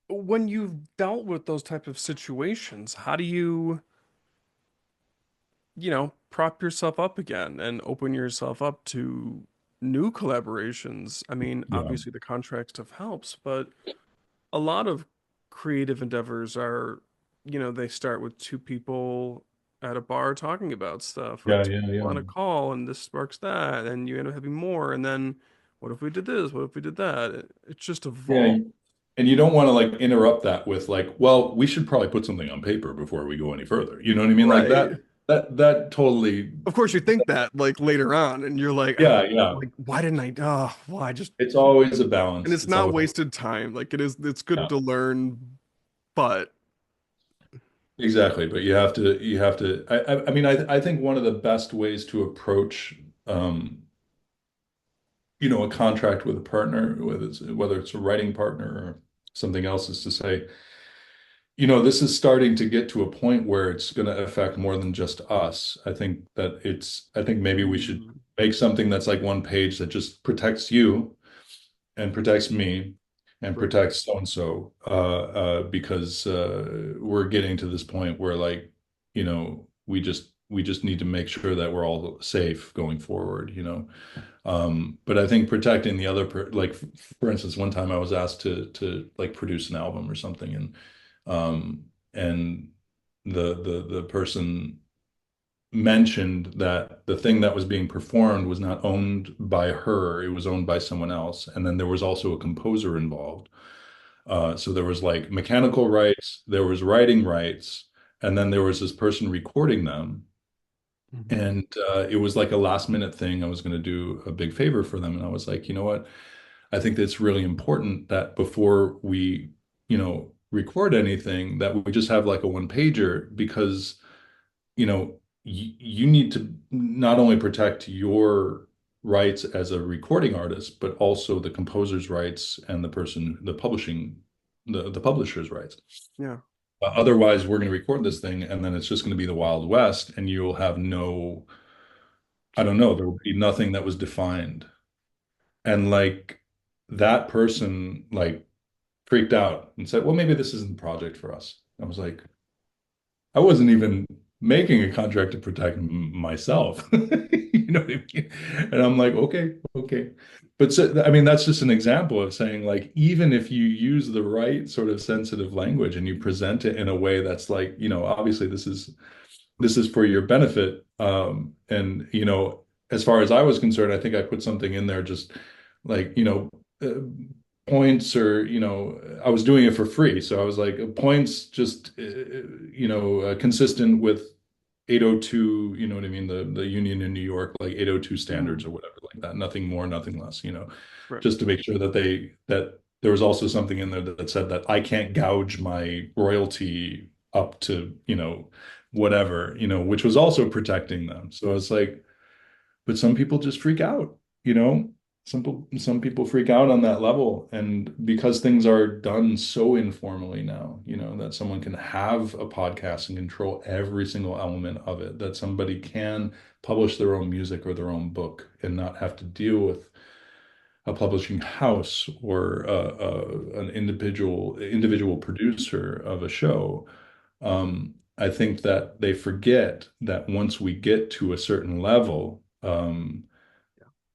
when you've dealt with those type of situations, how do you, prop yourself up again and open yourself up to new collaborations? I mean, yeah. obviously the contract stuff helps, but a lot of creative endeavors are, they start with two people at a bar talking about stuff or Yeah, two yeah, people yeah. on a call and this sparks that and you end up having more and then what if we did this? What if we did that? It's just Yeah, evolved. and you don't want to like interrupt that with like, well, we should probably put something on paper before we go any further. You know what I mean? Like Right. that totally, Of course you think that like later on and you're like, yeah, yeah. like why didn't I well I just It's always a and balance. it's It's not always, wasted time. Like it's good yeah, to learn, but exactly. But you have to, I mean, I think one of the best ways to approach, um, a contract with a partner, whether it's a writing partner or something else, is to say, this is starting to get to a point where it's going to affect more than just us. I think maybe we should mm, make something that's like one page that just protects you and protects me and right. protects so and so, because we're getting to this point where like, we just need to make sure that we're all safe going forward. But I think protecting the other like for instance, one time I was asked to like produce an album or something, and the person mentioned that the thing that was being performed was not owned by her, it was owned by someone else. And then there was also a composer involved. So there was like mechanical rights, there was writing rights, and then there was this person recording them. Mhm. And it was like a last minute thing. I was going to do a big favor for them. And I was like, you know what? I think that's really important that before we, record anything, that we just have like a one pager because, you need to not only protect your rights as a recording artist, but also the composer's rights and the publishing, the publisher's rights. Yeah. Otherwise, we're going to record this thing and then it's just going to be the Wild West and you'll have no, I don't know, there will be nothing that was defined. And like that person like freaked out and said, well, maybe this isn't the project for us. I was like, I wasn't even making a contract to protect myself. You know what I mean? And I'm like, okay, okay. But so, I mean, that's just an example of saying, like, even if you use the right sort of sensitive language and you present it in a way that's like, obviously this is for your benefit. And as far as I was concerned, I think I put something in there just like, uh, points or, I was doing it for free. So I was like, points just, consistent with 802, you know what I mean? The union in New York, like 802 standards Mhm. or whatever like that. Nothing more, nothing less, Right. just to make sure that there was also something in there that said that I can't gouge my royalty up to, whatever, which was also protecting them. So it's like, but some people just freak out, you know? Some people freak out on that level. And because things are done so informally now, that someone can have a podcast and control every single element of it, that somebody can publish their own music or their own book and not have to deal with a publishing house or an individual producer of a show. I think that they forget that once we get to a certain level,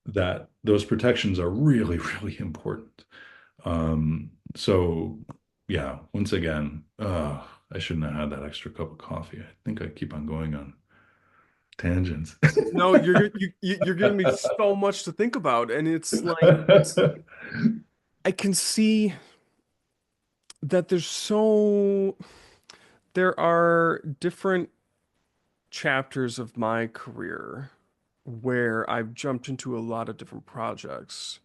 that those protections are really, really important. So yeah, once again, I shouldn't have had that extra cup of coffee. I think I keep on going on tangents. No, you're giving me so much to think about, and it's like I can see that there are different chapters of my career where I've jumped into a lot of different projects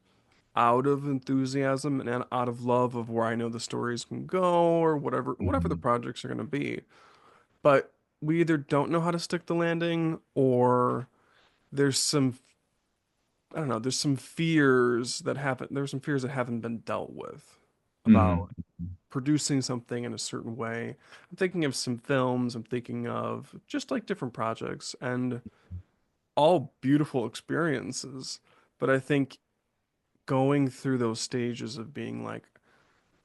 out of enthusiasm and out of love of where I know the stories can go or whatever the Mhm. projects are going to be. But we either don't know how to stick the landing or there's some I don't know, there's some fears that haven't been dealt with Hmm. about producing something in a certain way. I'm thinking of some films, I'm thinking of just like different projects and all beautiful experiences. But I think going through those stages of being like,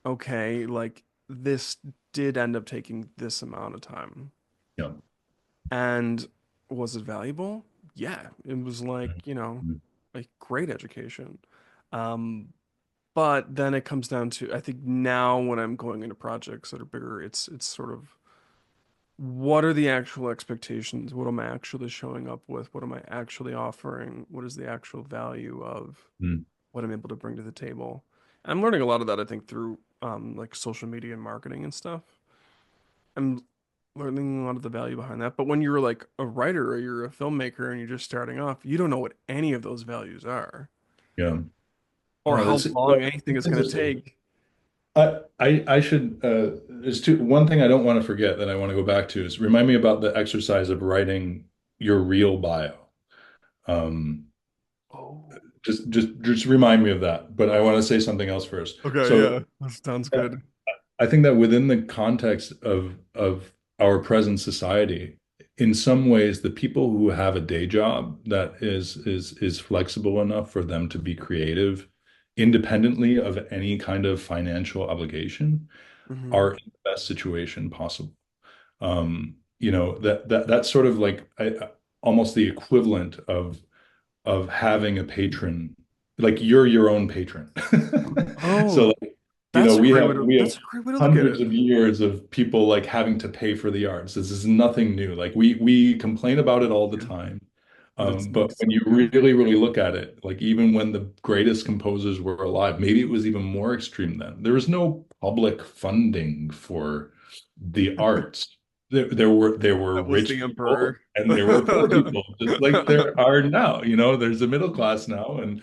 okay, like this did end up taking this amount of time. Yeah. And was it valuable? Yeah, it was like, Mhm. a great education. Um, but then it comes down to, I think now when I'm going into projects that are bigger, it's sort of what are the actual expectations? What am I actually showing up with? What am I actually offering? What is the actual value of Mhm. what I'm able to bring to the table? I'm learning a lot of that, I think, through like social media and marketing and stuff. I'm learning a lot of the value behind that. But when you're like a writer or you're a filmmaker and you're just starting off, you don't know what any of those values are Yeah. or how This long anything is going to interesting. take. I should there's one thing I don't want to forget that I want to go back to is remind me about the exercise of writing your real bio. Um, Oh, just remind me of that. But I want to say something else first. okay, So yeah, that sounds uh, good. I think that within the context of our present society, in some ways, the people who have a day job that is flexible enough for them to be creative independently of any kind of financial obligation Hmm. are in the best situation possible. That's sort of like almost the equivalent of having a patron, like you're your own patron. So Oh, like, we have that's a great way to look at hundreds it. of years of people like having to pay for the arts. This is nothing new. Like we complain about it all the Yeah, time. but it's But makes when you yeah. really look at it, like even when the greatest composers were alive, maybe it was even more extreme then. There was no public funding for the arts. There were That was the rich people emperor. and there were poor people, just like there are now. There's a middle class now, and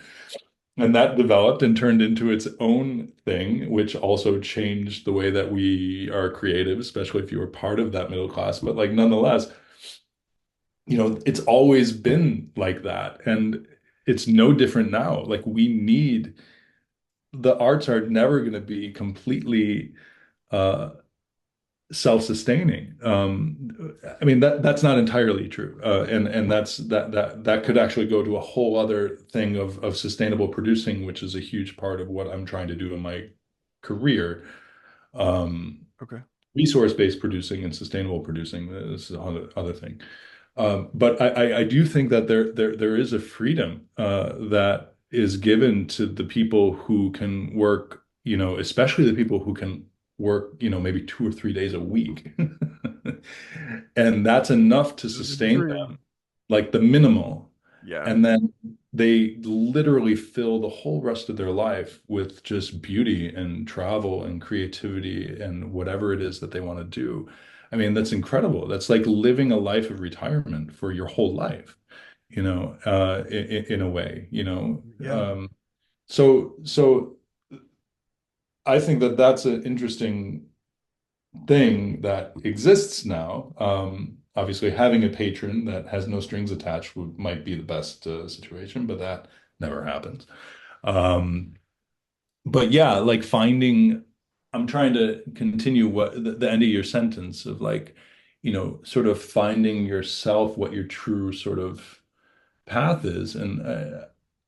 that developed and turned into its own thing, which also changed the way that we are creative, especially if you were part of that middle class. But like nonetheless, it's always been like that. And it's no different now. Like the arts are never going to be completely uh self-sustaining. I mean that's not entirely true, and that could actually go to a whole other thing of sustainable producing, which is a huge part of what I'm trying to do in my career. Um, Okay. Resource-based producing and sustainable producing is other thing. But I do think that there is a freedom that is given to the people who can work, especially the people who can work, maybe 2 or 3 days a week. And that's enough to This is the sustain dream. them, like the minimal. Yeah. And then they literally fill the whole rest of their life with just beauty and travel and creativity and whatever it is that they want to do. I mean, that's incredible. That's like living a life of retirement for your whole life, in a way, Yeah. So I think that that's an interesting thing that exists now. Obviously, having a patron that has no strings attached might be the best situation, but that never happens. Um, but yeah, like I'm trying to continue what the end of your sentence of like, sort of finding yourself, what your true sort of path is. And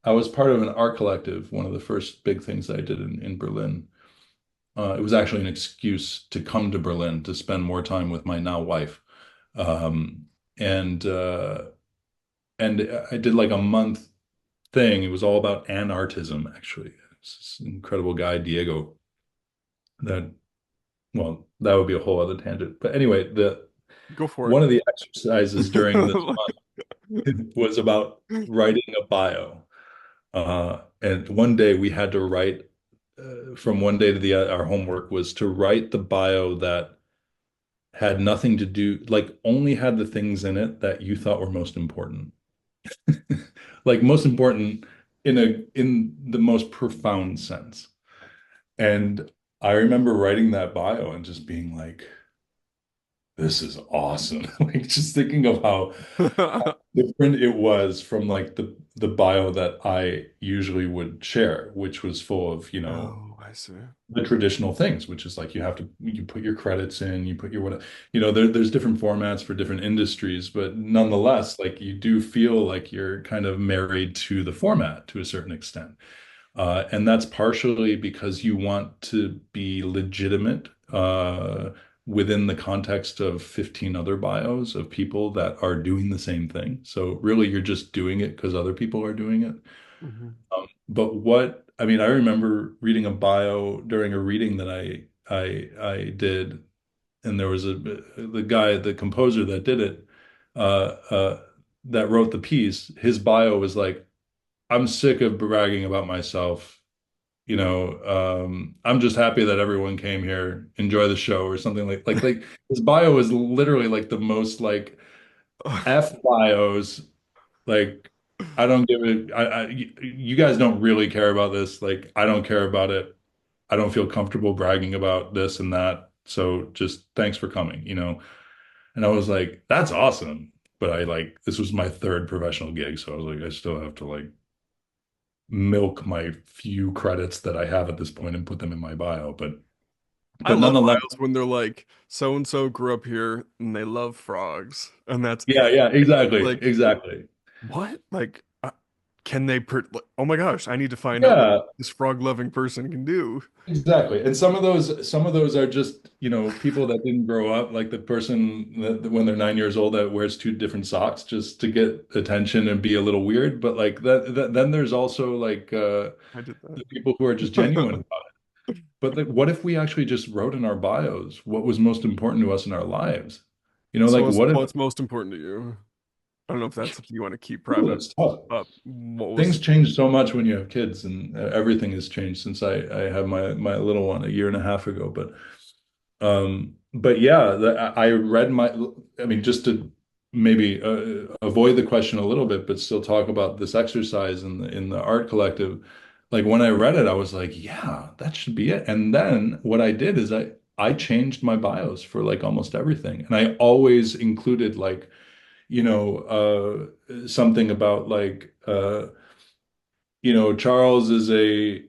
I was part of an art collective, one of the first big things I did in Berlin. It was actually an excuse to come to Berlin to spend more time with my now wife. Um, and and I did like a month thing. It was all about anartism, actually. It's this incredible guy, Diego, that well, that would be a whole other tangent. But anyway, the Go for one of the exercises during this it. month was about writing a bio. And one day we had to write from one day to the other, our homework was to write the bio that had nothing to do, like only had the things in it that you thought were most important. Like most important in the most profound sense. And I remember writing that bio and just being like, this is awesome. Like just thinking of how different it was from like the bio that I usually would share, which was full of, Oh, I see. the traditional things, which is like you put your credits in, you put your what, there's different formats for different industries, but nonetheless, like you do feel like you're kind of married to the format to a certain extent. And that's partially because you want to be legitimate within the context of 15 other bios of people that are doing the same thing. So really, you're just doing it because other people are doing it. Hmm. But I mean, I remember reading a bio during a reading that I did, and there was the guy, the composer that did it, that wrote the piece. His bio was like, "I'm sick of bragging about myself. I'm just happy that everyone came here, enjoy the show," or something like his bio is literally like the most like F bios. Like, I don't give it. You guys don't really care about this. Like, I don't care about it. I don't feel comfortable bragging about this and that. So just thanks for coming. And I was like, that's awesome. But this was my third professional gig. So I was like, I still have to like milk my few credits that I have at this point and put them in my bio. I But love nonetheless, bios when they're like, so and so grew up here and they love frogs, and that's yeah, it. yeah, exactly, Like, exactly. what? Like, can they like, oh my gosh, I need to find out what Yeah, this frog loving person can do. exactly. And some of those are just, people that didn't grow up, like the person that when they're 9 years old that wears two different socks just to get attention and be a little weird. But like then there's also like I did the people who are just that. genuine about it. But like what if we actually just wrote in our bios what was most important to us in our lives? So Like what if what's most important to you? I don't know if that's something you want to keep ooh, private, that's tough. but what Things was change so much when you have kids, and everything has changed since I have my little one a year and a half ago. But yeah, I read I mean, just to maybe avoid the question a little bit, but still talk about this exercise in the art collective. Like when I read it, I was like, yeah, that should be it. And then what I did is I changed my bios for like almost everything, and I always included like something about like Charles is a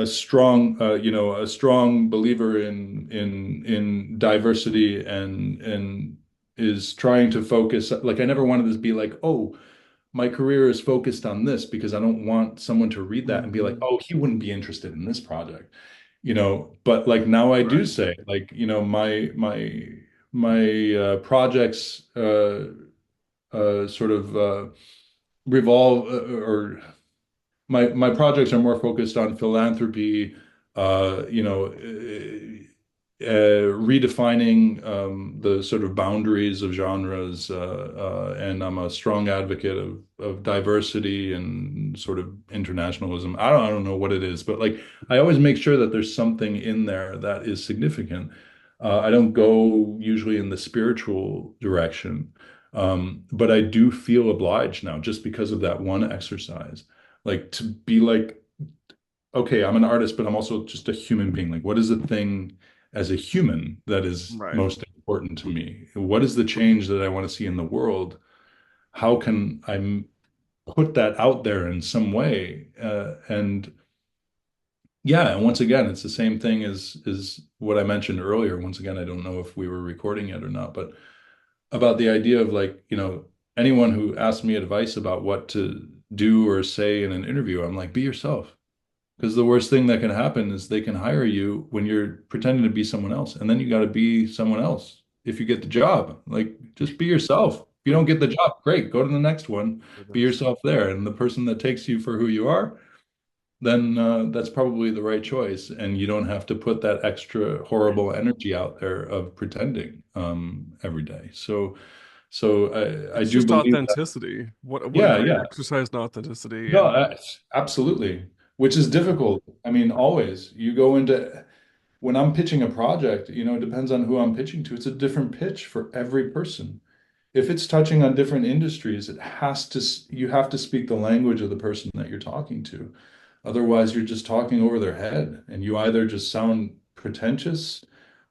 strong a strong believer in diversity and is trying to focus. Like I never wanted this to be like, oh, my career is focused on this because I don't want someone to read that and be like, Mhm. oh, he wouldn't be interested in this project. But like now I do Right. say like, my projects sort of revolve or my projects are more focused on philanthropy, redefining the sort of boundaries of genres, and I'm a strong advocate of diversity and sort of internationalism. I don't know what it is, but like I always make sure that there's something in there that is significant. I don't go usually in the spiritual direction, but I do feel obliged now just because of that one exercise, like to be like, okay, I'm an artist, but I'm also just a human being. Like, what is the thing as a human that is Right. most important to me? What is the change that I want to see in the world? How can put that out there in some way? And yeah, and once again, it's the same thing as what I mentioned earlier. Once again, I don't know if we were recording yet or not, but about the idea of like, anyone who asks me advice about what to do or say in an interview, I'm like, be yourself. Because the worst thing that can happen is they can hire you when you're pretending to be someone else, and then you got to be someone else if you get the job. Like, just be yourself. If you don't get the job, great, go to the next one. Be yourself there, and the person that takes you for who you are, then that's probably the right choice, and you don't have to put that extra horrible energy out there of pretending every day. So I It's do just believe that. authenticity. What a Yeah, great yeah. exercise in authenticity. No, And absolutely. Which is difficult. I mean, always you go into when I'm pitching a project, it depends on who I'm pitching to. It's a different pitch for every person. If it's touching on different industries, you have to speak the language of the person that you're talking to. Otherwise, you're just talking over their head and you either just sound pretentious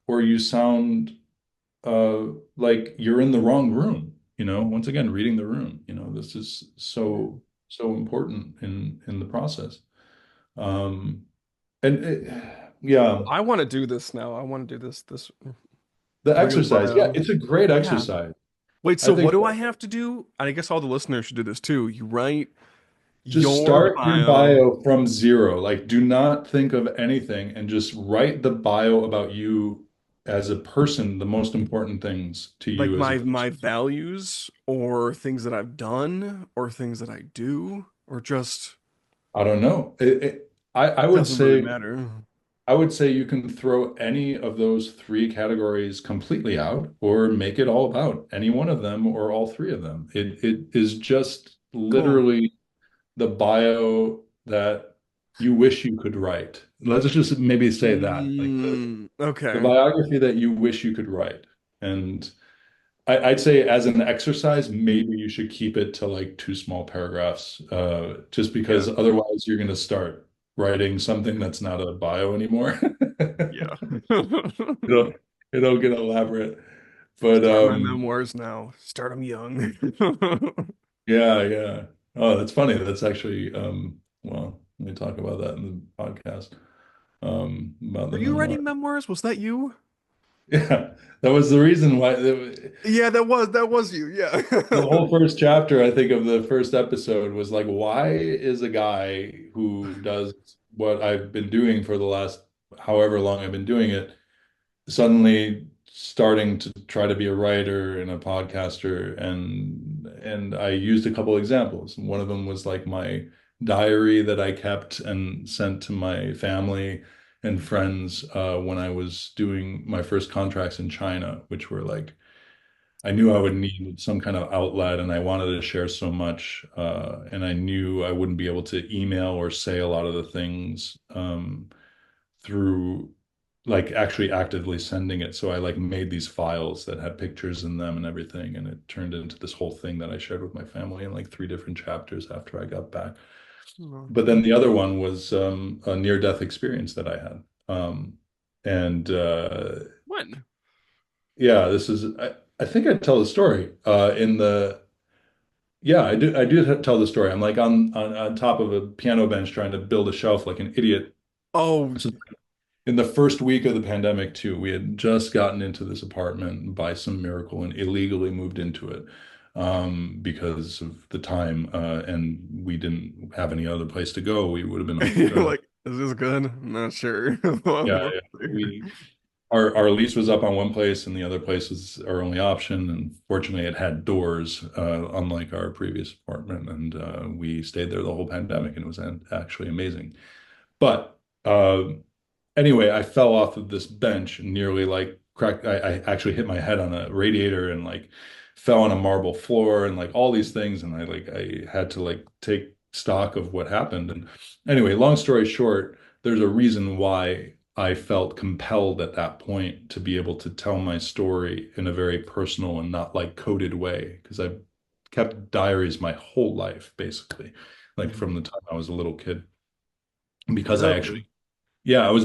or you sound like you're in the wrong room, once again, reading the room, this is so important in the process. Um, and yeah, I want to do this now. I want to do this the real exercise, yeah, bio. it's a great Yeah. exercise. Wait, I so what think do I have to do? I guess all the listeners should do this too. You write just your start your bio. bio from zero. Like, do not think of anything and just write the bio about you as a person, the most important things to Like you as a my person. values or things that I've done or things that I do or just I don't know. it doesn't really matter. I would say you can throw any of those three categories completely out or make it all about any one of them or all three of them. It is just Cool. literally the bio that you wish you could write. Let's just maybe say that, like the Okay. biography that you wish you could write. And I'd say as an exercise, maybe you should keep it to like two small paragraphs, just Yeah. because otherwise you're going to start writing something that's not a bio anymore. Yeah. It'll it'll get elaborate. But Start my memoirs now. Start them young. yeah, yeah. Oh, that's funny. That's actually well, let me talk about that in the podcast. About Were the you memoir. writing memoirs? Was that you? Yeah, that was the reason why Yeah, that was you. Yeah. the whole first chapter, I think, of the first episode was like, why is a guy who does what I've been doing for the last however long I've been doing it suddenly starting to try to be a writer and a podcaster? And I used a couple examples. One of them was like my diary that I kept and sent to my family and friends when I was doing my first contracts in China, which were like I knew I would need some kind of outlet and I wanted to share so much. And I knew I wouldn't be able to email or say a lot of the things through like actually actively sending it. So I like made these files that had pictures in them and everything. And it turned into this whole thing that I shared with my family in like three different chapters after I got back. Oh. But then the other one was a near-death experience that I had. And When? yeah, I think I tell the story in the yeah, I do tell the story. I'm like on top of a piano bench trying to build a shelf like an idiot. Oh, So in the first week of the pandemic too, we had just gotten into this apartment by some miracle and illegally moved into it because of the time and we didn't have any other place to go. We would have been you're like, is this good? I'm not sure. yeah, We'll yeah. see. We our lease was up on one place and the other place was our only option. And fortunately, it had doors, unlike our previous apartment. And we stayed there the whole pandemic and it was actually amazing. But anyway, I fell off of this bench and nearly like cracked. I actually hit my head on a radiator and like fell on a marble floor and like all these things. And I had to like take stock of what happened. And anyway, long story short, there's a reason why I felt compelled at that point to be able to tell my story in a very personal and not like coded way because I've kept diaries my whole life, basically, like from the time I was a little kid. Because I Really? actually yeah, I was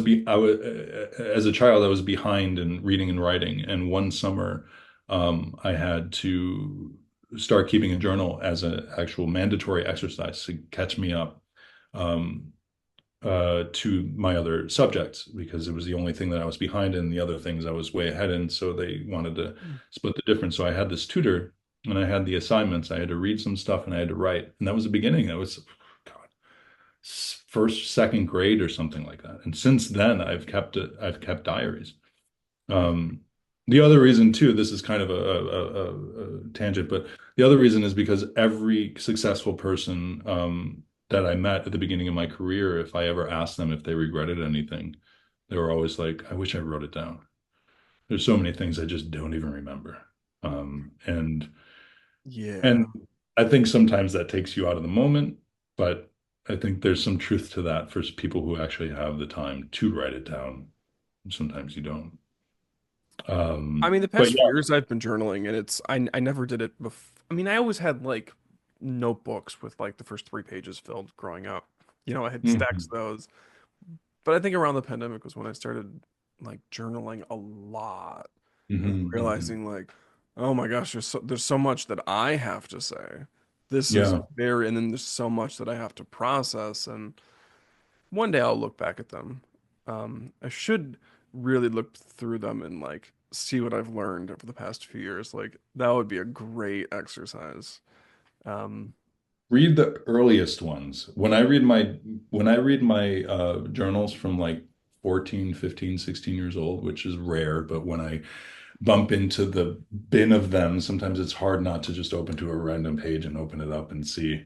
as a child I was behind in reading and writing, and one summer I had to start keeping a journal as an actual mandatory exercise to catch me up um, to my other subjects because it was the only thing that I was behind in. The other things I was way ahead in, so they wanted to split the difference. So I had this tutor, and I had the assignments. I had to read some stuff, and I had to write, and that was the beginning. That was first, second grade or something like that. And since then, I've kept diaries. Um, the other reason too, this is kind of a tangent, but the other reason is because every successful person that I met at the beginning of my career, if I ever asked them if they regretted anything, they were always like, "I wish I wrote it down." There's so many things I just don't even remember. And Yeah. I think sometimes that takes you out of the moment, but I think there's some truth to that for people who actually have the time to write it down. Sometimes you don't. I mean, the But past few yeah. years I've been journaling and I never did it before. I mean, I always had like notebooks with like the first 3 pages filled growing up. I had stacks Mhm. of those. But I think around the pandemic was when I started like journaling a lot. and Hmm. Hmm. realizing like, oh my gosh, there's so much that I have to say. This is Yeah. very, and then there's so much that I have to process, and one day I'll look back at them. I should really look through them and like see what I've learned over the past few years. Like that would be a great exercise. Um, Read the earliest ones. When I read my journals from like 14, 15, 16 years old, which is rare, but when I bump into the bin of them, sometimes it's hard not to just open to a random page and open it up and see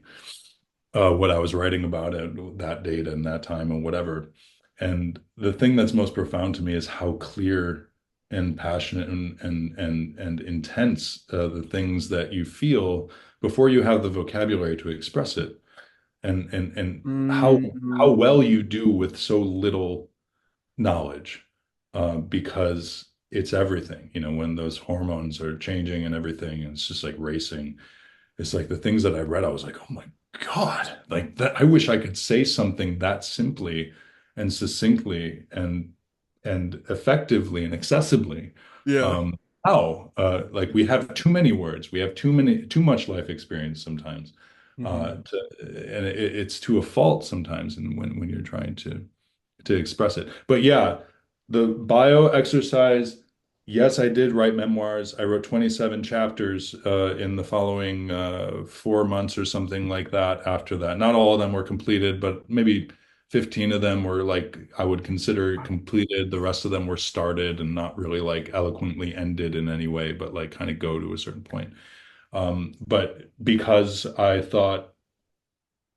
what I was writing about at that date and that time and whatever. And the thing that's most profound to me is how clear and passionate and intense the things that you feel before you have the vocabulary to express it, and how mm, well you do with so little knowledge, because it's everything. You know, when those hormones are changing and everything, and it's just like racing. It's like the things that I read, I was like, oh my God, like that. I wish I could say something that simply and succinctly and effectively and accessibly. yeah. Um, like we have too many words, we have too much life experience sometimes, Hmm. and it's to a fault sometimes, and when you're trying to express it. But yeah, the bio exercise, yes, I did write memoirs. I wrote 27 chapters in the following 4 months or something like that after that. Not all of them were completed, but maybe 15 of them were like I would consider completed. The rest of them were started and not really like eloquently ended in any way, but like kind of go to a certain point. But because I thought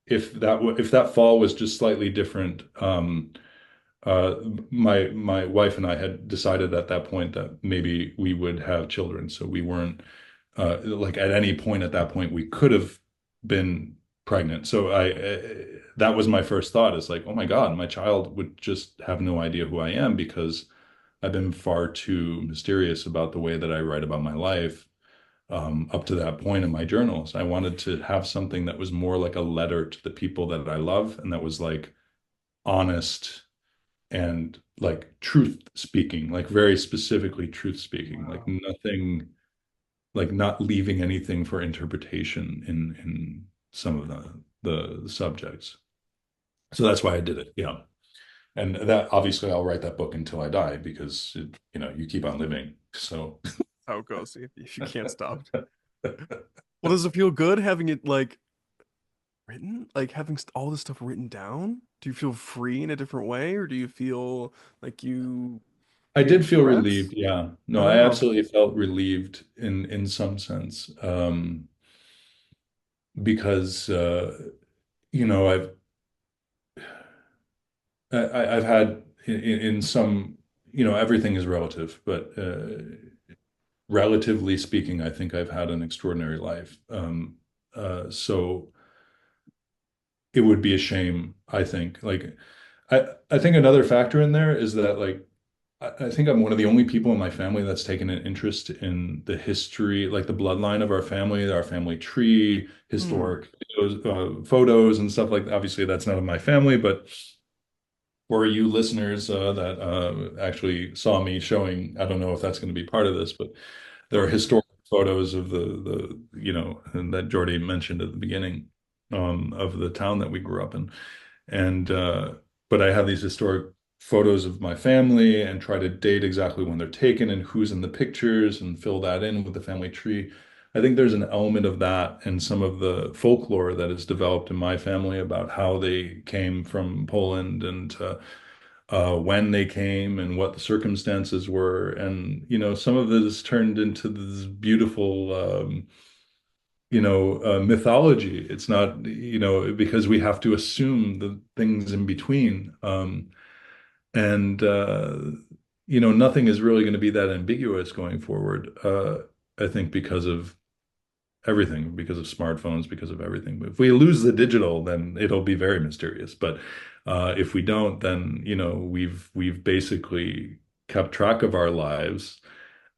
if that fall was just slightly different, uh, my wife and I had decided at that point that maybe we would have children. So we weren't like at any point at that point we could have been pregnant. So that was my first thought is like, oh my God, my child would just have no idea who I am because I've been far too mysterious about the way that I write about my life up to that point in my journals. I wanted to have something that was more like a letter to the people that I love and that was like honest and like truth speaking, like very specifically truth speaking, like Wow. nothing, like not leaving anything for interpretation in some of the subjects. So that's why I did it. Yeah. And that obviously I'll write that book until I die because you keep on living. So How it goes if you can't stop. Well, does it feel good having it like written? Like having all this stuff written down? Do you feel free in a different way, or do you feel like I can did feel express? relieved. Yeah. No, I Oh, absolutely felt relieved in some sense. Because I've I've had in some, everything is relative, but relatively speaking, I think I've had an extraordinary life. So it would be a shame, I think. Like, I think another factor in there is that, like, I think I'm one of the only people in my family that's taken an interest in the history, like the bloodline of our family tree, hmm. historic photos and stuff like that. Obviously, that's none of my family, but for you listeners that actually saw me showing, I don't know if that's going to be part of this, but there are Oh, historic photos of the and that Jordy mentioned at the beginning, of the town that we grew up in. And but I have these historic photos of my family and try to date exactly when they're taken and who's in the pictures and fill that in with the family tree. I think there's an element of that and some of the folklore that is developed in my family about how they came from Poland and when they came and what the circumstances were. And, some of this turned into this beautiful, mythology. It's not, because we have to assume the things in between. And, nothing is really going to be that ambiguous going forward. I think because of everything, because of smartphones, because of everything. But if we lose the digital, then it'll be very mysterious. But if we don't, then we've basically kept track of our lives,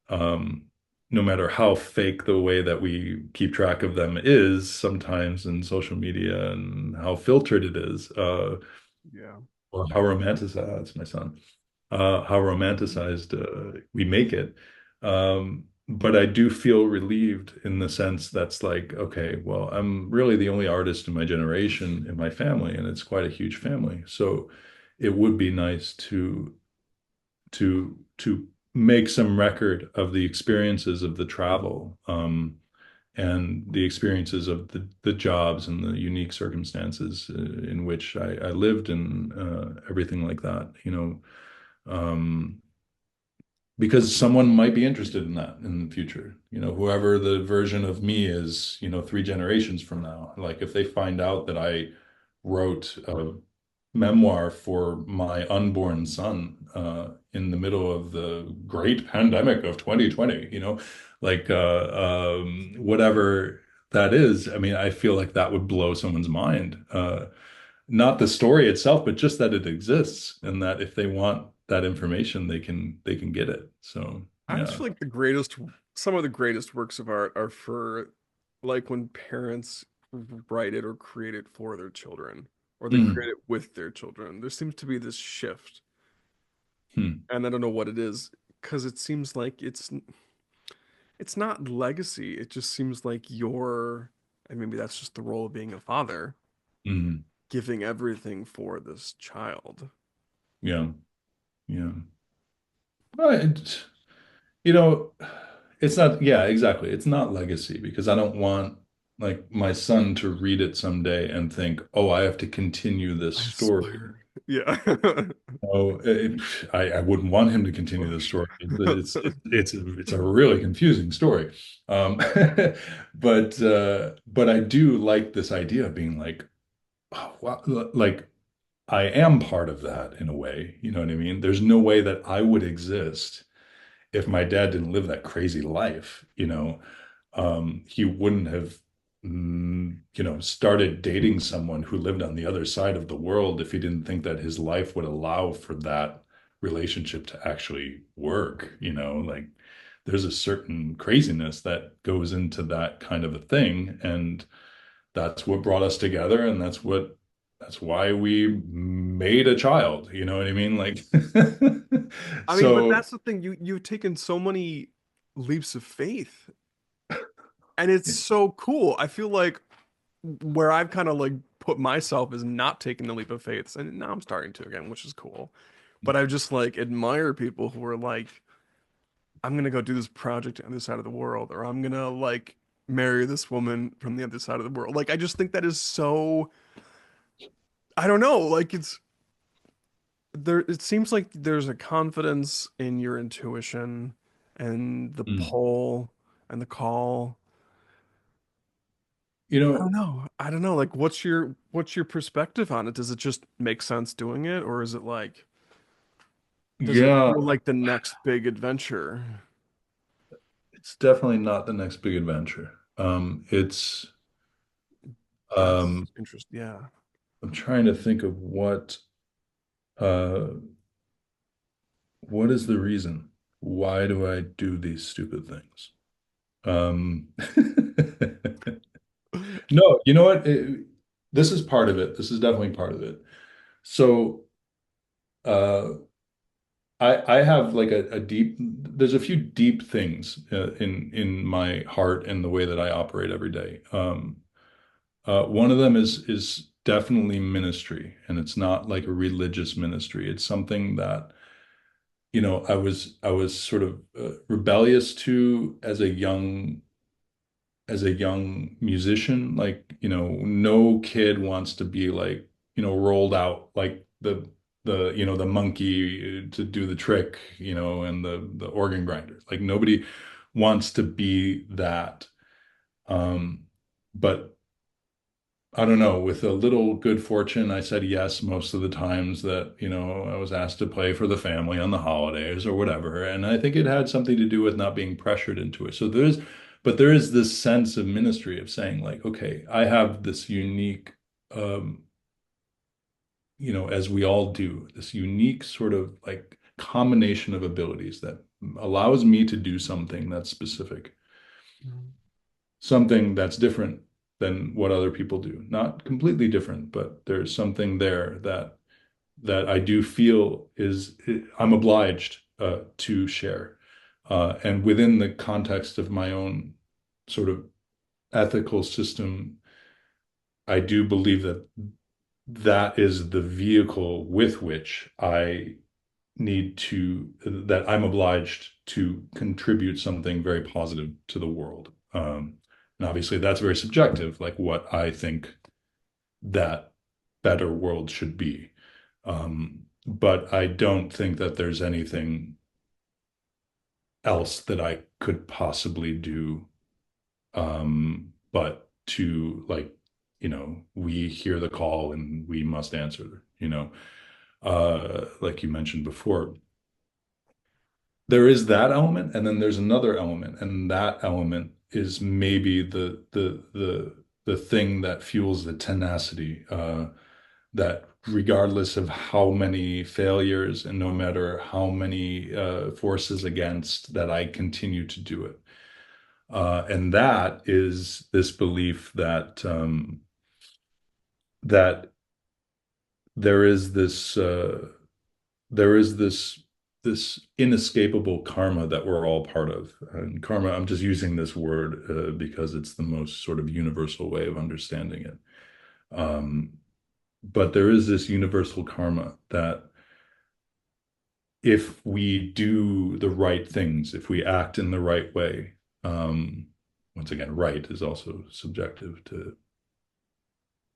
um, no matter how fake the way that we keep track of them is sometimes in social media and how filtered it is, yeah. or how romanticized, that's my son, how romanticized we make it. But I do feel relieved in the sense that's like, okay, well, I'm really the only artist in my generation in my family, and it's quite a huge family. So it would be nice to make some record of the experiences of the travel, and the experiences of the jobs and the unique circumstances in which I lived and everything like that, because someone might be interested in that in the future. Whoever the version of me is, 3 generations from now. Like if they find out that I wrote a memoir for my unborn son in the middle of the great pandemic of 2020, like whatever that is, I mean, I feel like that would blow someone's mind. Not the story itself, but just that it exists and that if they want that information, they can get it. So I just yeah. feel like some of the greatest works of art are for like when parents write it or create it for their children, or they Mm, create it with their children. There seems to be this shift, hmm, and I don't know what it is, because it seems like it's not legacy. It just seems like and maybe that's just the role of being a father, mm, giving everything for this child. yeah, yeah. Right. You know, it's not, yeah, exactly. It's not legacy because I don't want like my son to read it someday and think, oh, I have to continue this I story. aspire. Yeah. Oh, I wouldn't want him to continue this story. It's a really confusing story. Um, but I do like this idea of being like, oh, wow, like I am part of that in a way. You know what I mean? There's no way that I would exist if my dad didn't live that crazy life. He wouldn't have, started dating someone who lived on the other side of the world if he didn't think that his life would allow for that relationship to actually work. Like there's a certain craziness that goes into that kind of a thing. And that's what brought us together. And that's why we made a child. You know what I mean? Like, I mean, but so, that's the thing. You've taken so many leaps of faith, and it's so cool. I feel like where I've kind of like put myself is not taking the leap of faith, and now I'm starting to again, which is cool. But I just like admire people who are like, I'm gonna go do this project on the other side of the world, or I'm gonna like marry this woman from the other side of the world. Like, I just think that is so, I don't know, like it's there, it seems like there's a confidence in your intuition and the mm. pull and the call. You I don't know, know. I don't know. Like, what's your perspective on it? Does it just make sense doing it, or is it like, does it yeah, feel like the next big adventure? it's definitely not the next big adventure. That's Um, interesting. Yeah. I'm trying to think of uh, what is the reason? Why do I do these stupid things? Um, no, you know what? This is part of it. This is definitely part of it. So, uh, I have like there's a few deep things in my heart and the way that I operate every day. One of them is definitely ministry, and it's not like a religious ministry. It's something that, I was sort of rebellious to as a young musician. Like, no kid wants to be like, rolled out like the monkey to do the trick, and the organ grinder. Like nobody wants to be that. Um, but I don't know, with a little good fortune, I said yes most of the times that, I was asked to play for the family on the holidays or whatever. And I think it had something to do with not being pressured into it. But there is this sense of ministry of saying like, okay, I have this unique, um, as we all do, this unique sort of like combination of abilities that allows me to do something that's specific, something that's different than what other people do. Not completely different, but there's something there that I do feel I'm obliged to share. And within the context of my own sort of ethical system, I do believe that that is the vehicle with which that I'm obliged to contribute something very positive to the world. And obviously that's very subjective, like what I think that better world should be. But I don't think that there's anything else that I could possibly do, but to like, we hear the call and we must answer, like you mentioned before. There is that element, and then there's another element, and that element is maybe the thing that fuels the tenacity, that regardless of how many failures and no matter how many forces against, that I continue to do it. And that is this belief that there is this inescapable karma that we're all part of. And karma, I'm just using this word because it's the most sort of universal way of understanding it. But there is this universal karma that if we do the right things, if we act in the right way, once again, right is also subjective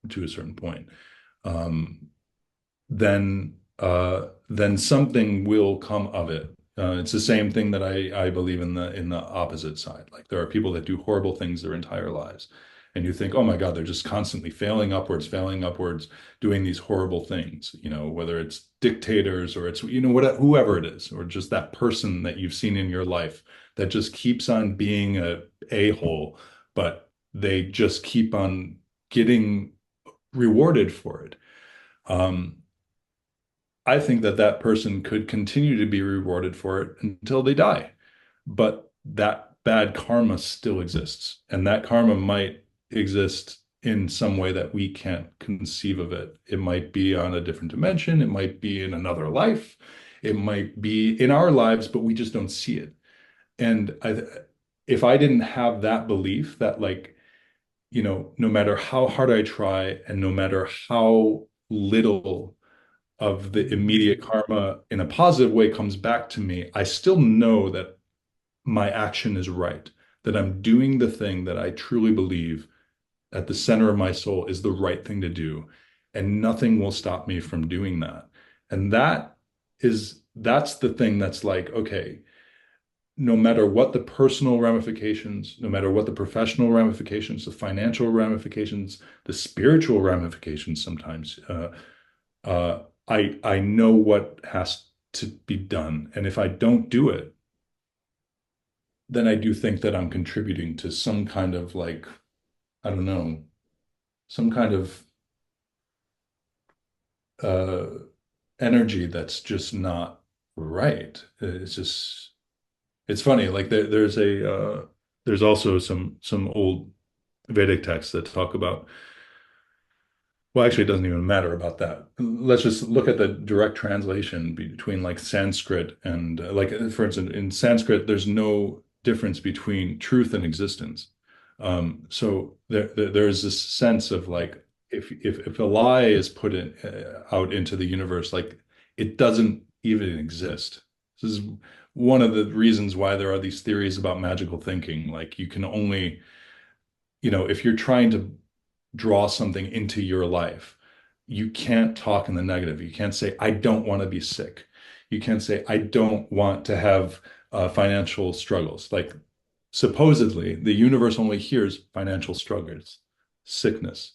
to a certain point, um, then something will come of it. It's the same thing that I believe in the opposite side. Like there are people that do horrible things their entire lives, and you think, oh my God, they're just constantly failing upwards, doing these horrible things. Whether it's dictators or it's whoever it is, or just that person that you've seen in your life that just keeps on being a-hole, but they just keep on getting rewarded for it. Um, I think that that person could continue to be rewarded for it until they die. But that bad karma still exists. And that karma might exist in some way that we can't conceive of it. It might be on a different dimension. It might be in another life. It might be in our lives, but we just don't see it. And if I didn't have that belief that, like, no matter how hard I try and no matter how little of the immediate karma in a positive way comes back to me, I still know that my action is right, that I'm doing the thing that I truly believe at the center of my soul is the right thing to do. And nothing will stop me from doing that. And that's the thing that's like, okay, no matter what the personal ramifications, no matter what the professional ramifications, the financial ramifications, the spiritual ramifications sometimes, uh, I know what has to be done. And if I don't do it, then I do think that I'm contributing to some kind of like, I don't know, some kind of uh, energy that's just not right. It's funny. Like there's also some old Vedic texts that talk about. Well, actually, it doesn't even matter about that. Let's just look at the direct translation between like Sanskrit and like, for instance, in Sanskrit, there's no difference between truth and existence. So there's this sense of like, if a lie is put out into the universe, like it doesn't even exist. This is one of the reasons why there are these theories about magical thinking. Like you can only, if you're trying to draw something into your life, you can't talk in the negative. You can't say, I don't want to be sick. You can't say, I don't want to have financial struggles. Like supposedly, the universe only hears financial struggles, sickness.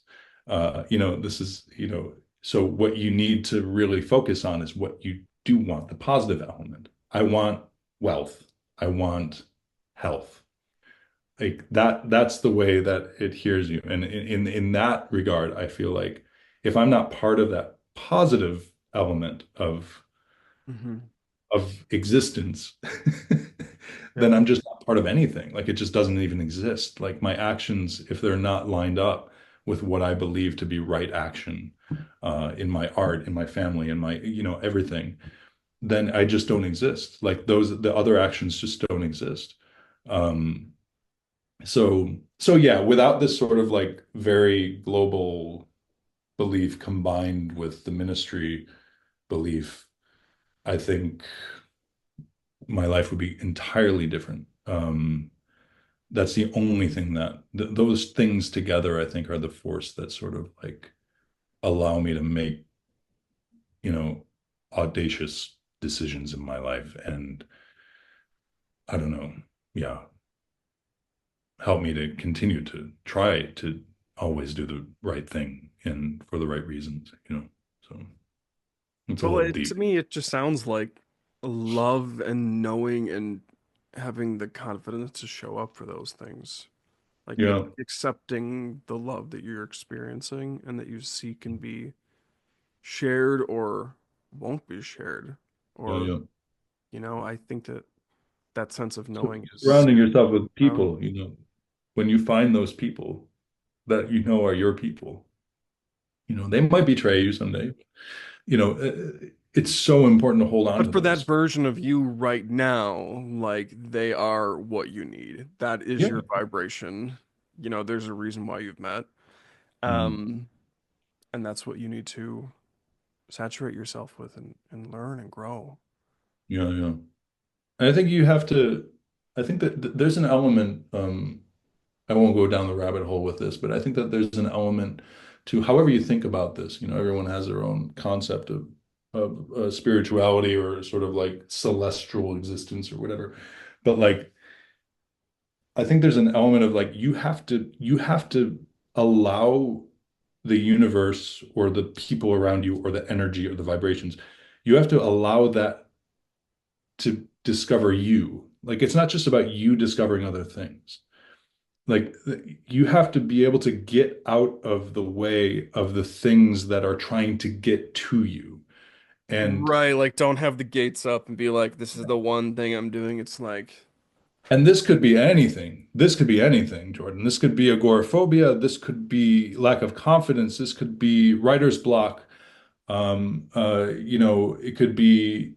This is, so what you need to really focus on is what you do want, the positive element. I want wealth. I want health. Like that's the way that it hears you. And in that regard, I feel like if I'm not part of that positive element Hmm. of existence, then Yeah. I'm just not part of anything. Like it just doesn't even exist. Like my actions, if they're not lined up with what I believe to be right action, in my art, in my family, in my, everything, then I just don't exist. Like the other actions just don't exist. Um, so yeah, without this sort of like very global belief combined with the ministry belief, I think my life would be entirely different. That's the only thing that those things together, I think, are the force that sort of like allow me to make, you know, audacious decisions in my life. And I don't know, yeah, help me to continue to try to always do the right thing and for the right reasons, you know. So it's a Well, little to deep. me, it just sounds like love and knowing and having the confidence to show up for those things. Like Yeah, accepting the love that you're experiencing and that you see can be shared or won't be shared. yeah, Or, yeah. I think that that sense of So knowing is surrounding yourself with profound. people, when you find those people that you know are your people, they might betray you someday. It's so important to hold on But to for that those. version of you right now, like they are what you need. That is Yeah. your vibration. There's a reason why you've met. Mm. Um, and that's what you need to saturate yourself with and learn and grow. Yeah, yeah. And I think you have to, I think that there's an element, I won't go down the rabbit hole with this, but I think that there's an element to however you think about this. Everyone has their own concept of spirituality or sort of like celestial existence or whatever. But like, I think there's an element of like you have to allow the universe or the people around you or the energy or the vibrations. You have to allow that to discover you. Like it's not just about you discovering other things. Like you have to be able to get out of the way of the things that are trying to get to you. And Right, like don't have the gates up and be like, this is the one thing I'm doing. It's like, and this could be anything. This could be anything, Jordan. This could be agoraphobia. This could be lack of confidence. This could be writer's block. It could be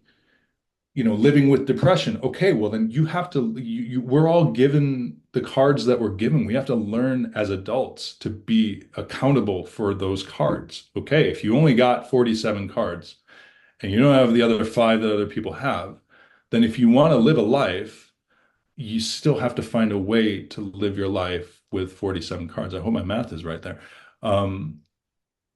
living with depression. Okay, well then you have to we're all given the cards that we're given. We have to learn as adults to be accountable for those cards. Okay, if you only got 47 cards and you don't have the other five that other people have, then if you want to live a life, you still have to find a way to live your life with 47 cards. I hope my math is right there. Um,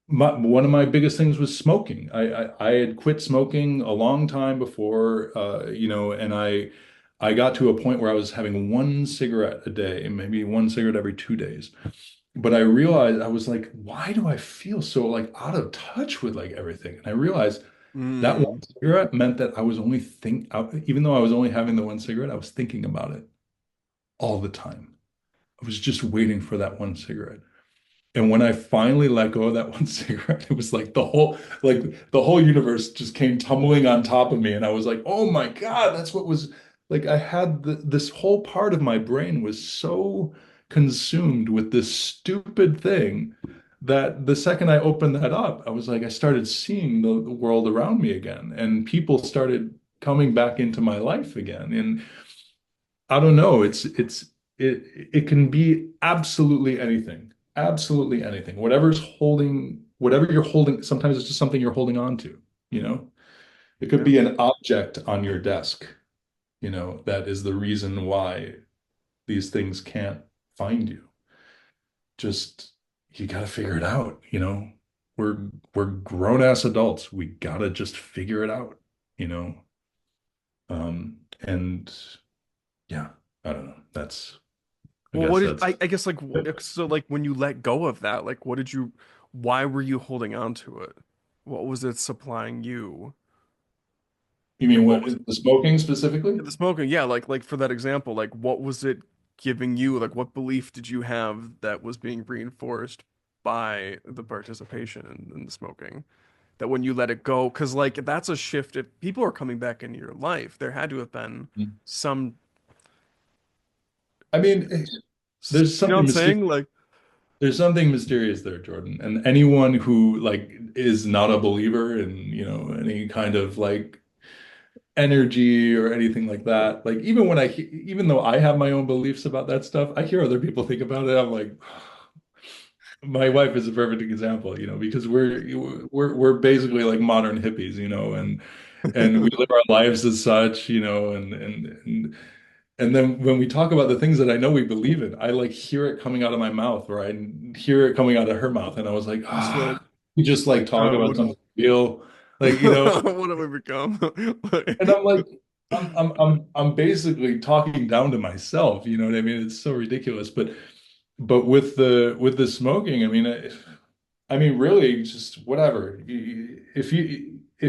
one of my biggest things was smoking. I had quit smoking a long time before, and I got to a point where I was having one cigarette a day, maybe one cigarette every 2 days. But I realized I was like, why do I feel so like out of touch with like everything? And I realized that one mm, cigarette meant that I was only even though I was only having the one cigarette, I was thinking about it all the time. I was just waiting for that one cigarette. And when I finally let go of that one cigarette, it was like the whole universe just came tumbling on top of me. And I was like, oh my God, that's what was like I had this whole part of my brain was so consumed with this stupid thing that the second I opened that up, I was like, I started seeing the world around me again, and people started coming back into my life again. And I don't know. It can be absolutely anything. Absolutely anything. Whatever you're holding, sometimes it's just something you're holding on to, you know? It could yeah. be an object on your desk, that is the reason why these things can't find you. Just you gotta figure it out. We're we're grown-ass adults. We gotta just figure it out, you know? And yeah, I don't know. I Well, guess what is that's I guess like so like when you let go of that, like why were you holding on to it? What was it supplying you? You Like mean what what was the smoking specifically? the smoking? Yeah, like for that example, like what was it giving you? Like what belief did you have that was being reinforced by the participation in the smoking? That when you let it go, because like that's a shift. If people are coming back into your life, there had to have been some, I mean, there's you know what something I'm mysterious. saying? Like, There's something mysterious there, Jordan. And anyone who like is not a believer in, any kind of like energy or anything like that. Like even when even though I have my own beliefs about that stuff, I hear other people think about it. I'm like, my wife is a perfect example, because we're basically like modern hippies, and we live our lives as such, and then when we talk about the things that I know we believe in, I like hear it coming out of my mouth, or I hear it coming out of her mouth, and I was like, Just like, we just like talk oh, about something real, like, what have we become? and I'm like, I'm basically talking down to myself, you know what I mean? It's so ridiculous, but with the smoking, I mean, really, just whatever. If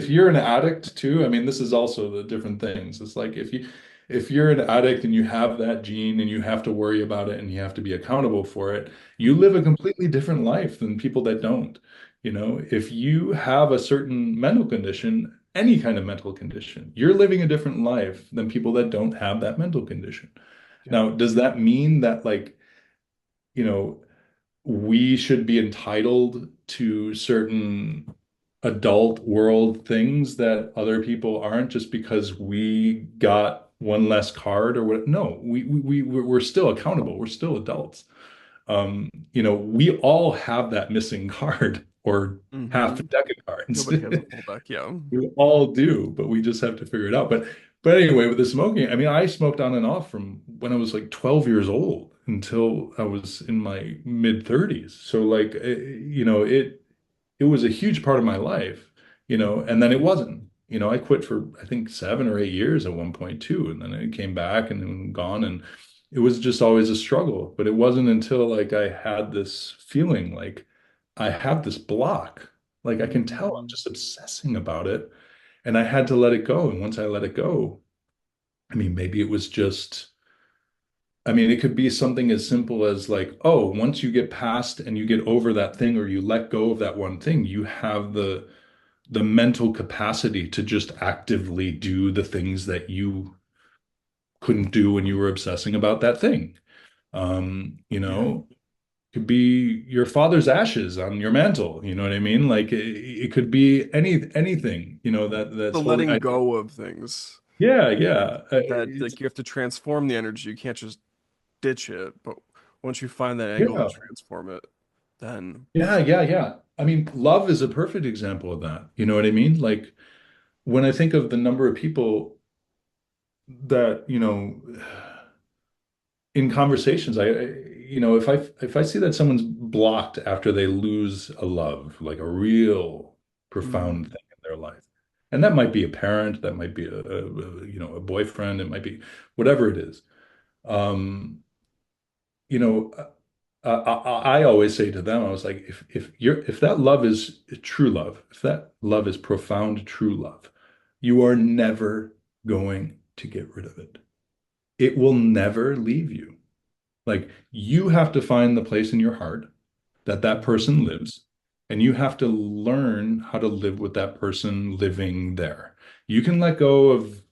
you're an addict too, I mean, this is also the different things. It's like if you're an addict and you have that gene and you have to worry about it and you have to be accountable for it, you live a completely different life than people that don't. If you have a certain mental condition, any kind of mental condition, you're living a different life than people that don't have that mental condition. Yeah. Now, does that mean that like, you know, we should be entitled to certain adult world things that other people aren't just because we got one less card or what? No, we're still accountable. We're still adults. We all have that missing card or half a Hmm. deck of cards. Nobody has a full deck. Yeah. We all do, but we just have to figure it out. But anyway, with the smoking, I mean, I smoked on and off from when I was like 12 years old until I was in my mid 30s. So like it was a huge part of my life, and then it wasn't. I quit for I think 7 or 8 years at one point too, and then I came back and then gone, and it was just always a struggle. But it wasn't until like I had this feeling like I have this block. Like I can tell I'm Hmm. just obsessing about it, and I had to let it go. And once I let it go, I mean, maybe it was just. I mean, it could be something as simple as like, oh, once you get past and you get over that thing or you let go of that one thing, you have the mental capacity to just actively do the things that you couldn't do when you were obsessing about that thing. Yeah. Could be your father's ashes on your mantle. You know what I mean? Like it could be anything, that's The holding. letting go of things Yeah, yeah. that like you have to transform the energy. You can't just ditch it. But once you find that angle to Yeah, transform it, then yeah, yeah, yeah. I mean, love is a perfect example of that. You know what I mean? Like when I think of the number of people that, in conversations, if I see that someone's blocked after they lose a love, like a real profound mm, thing in their life, and that might be a parent, that might be a boyfriend, it might be whatever it is. Um, you know, I always say to them, I was like, if that love is true love, if that love is profound, true love, you are never going to get rid of it. It will never leave you. Like you have to find the place in your heart that that person mhm, lives, and you have to learn how to live with that person living there. You can let go of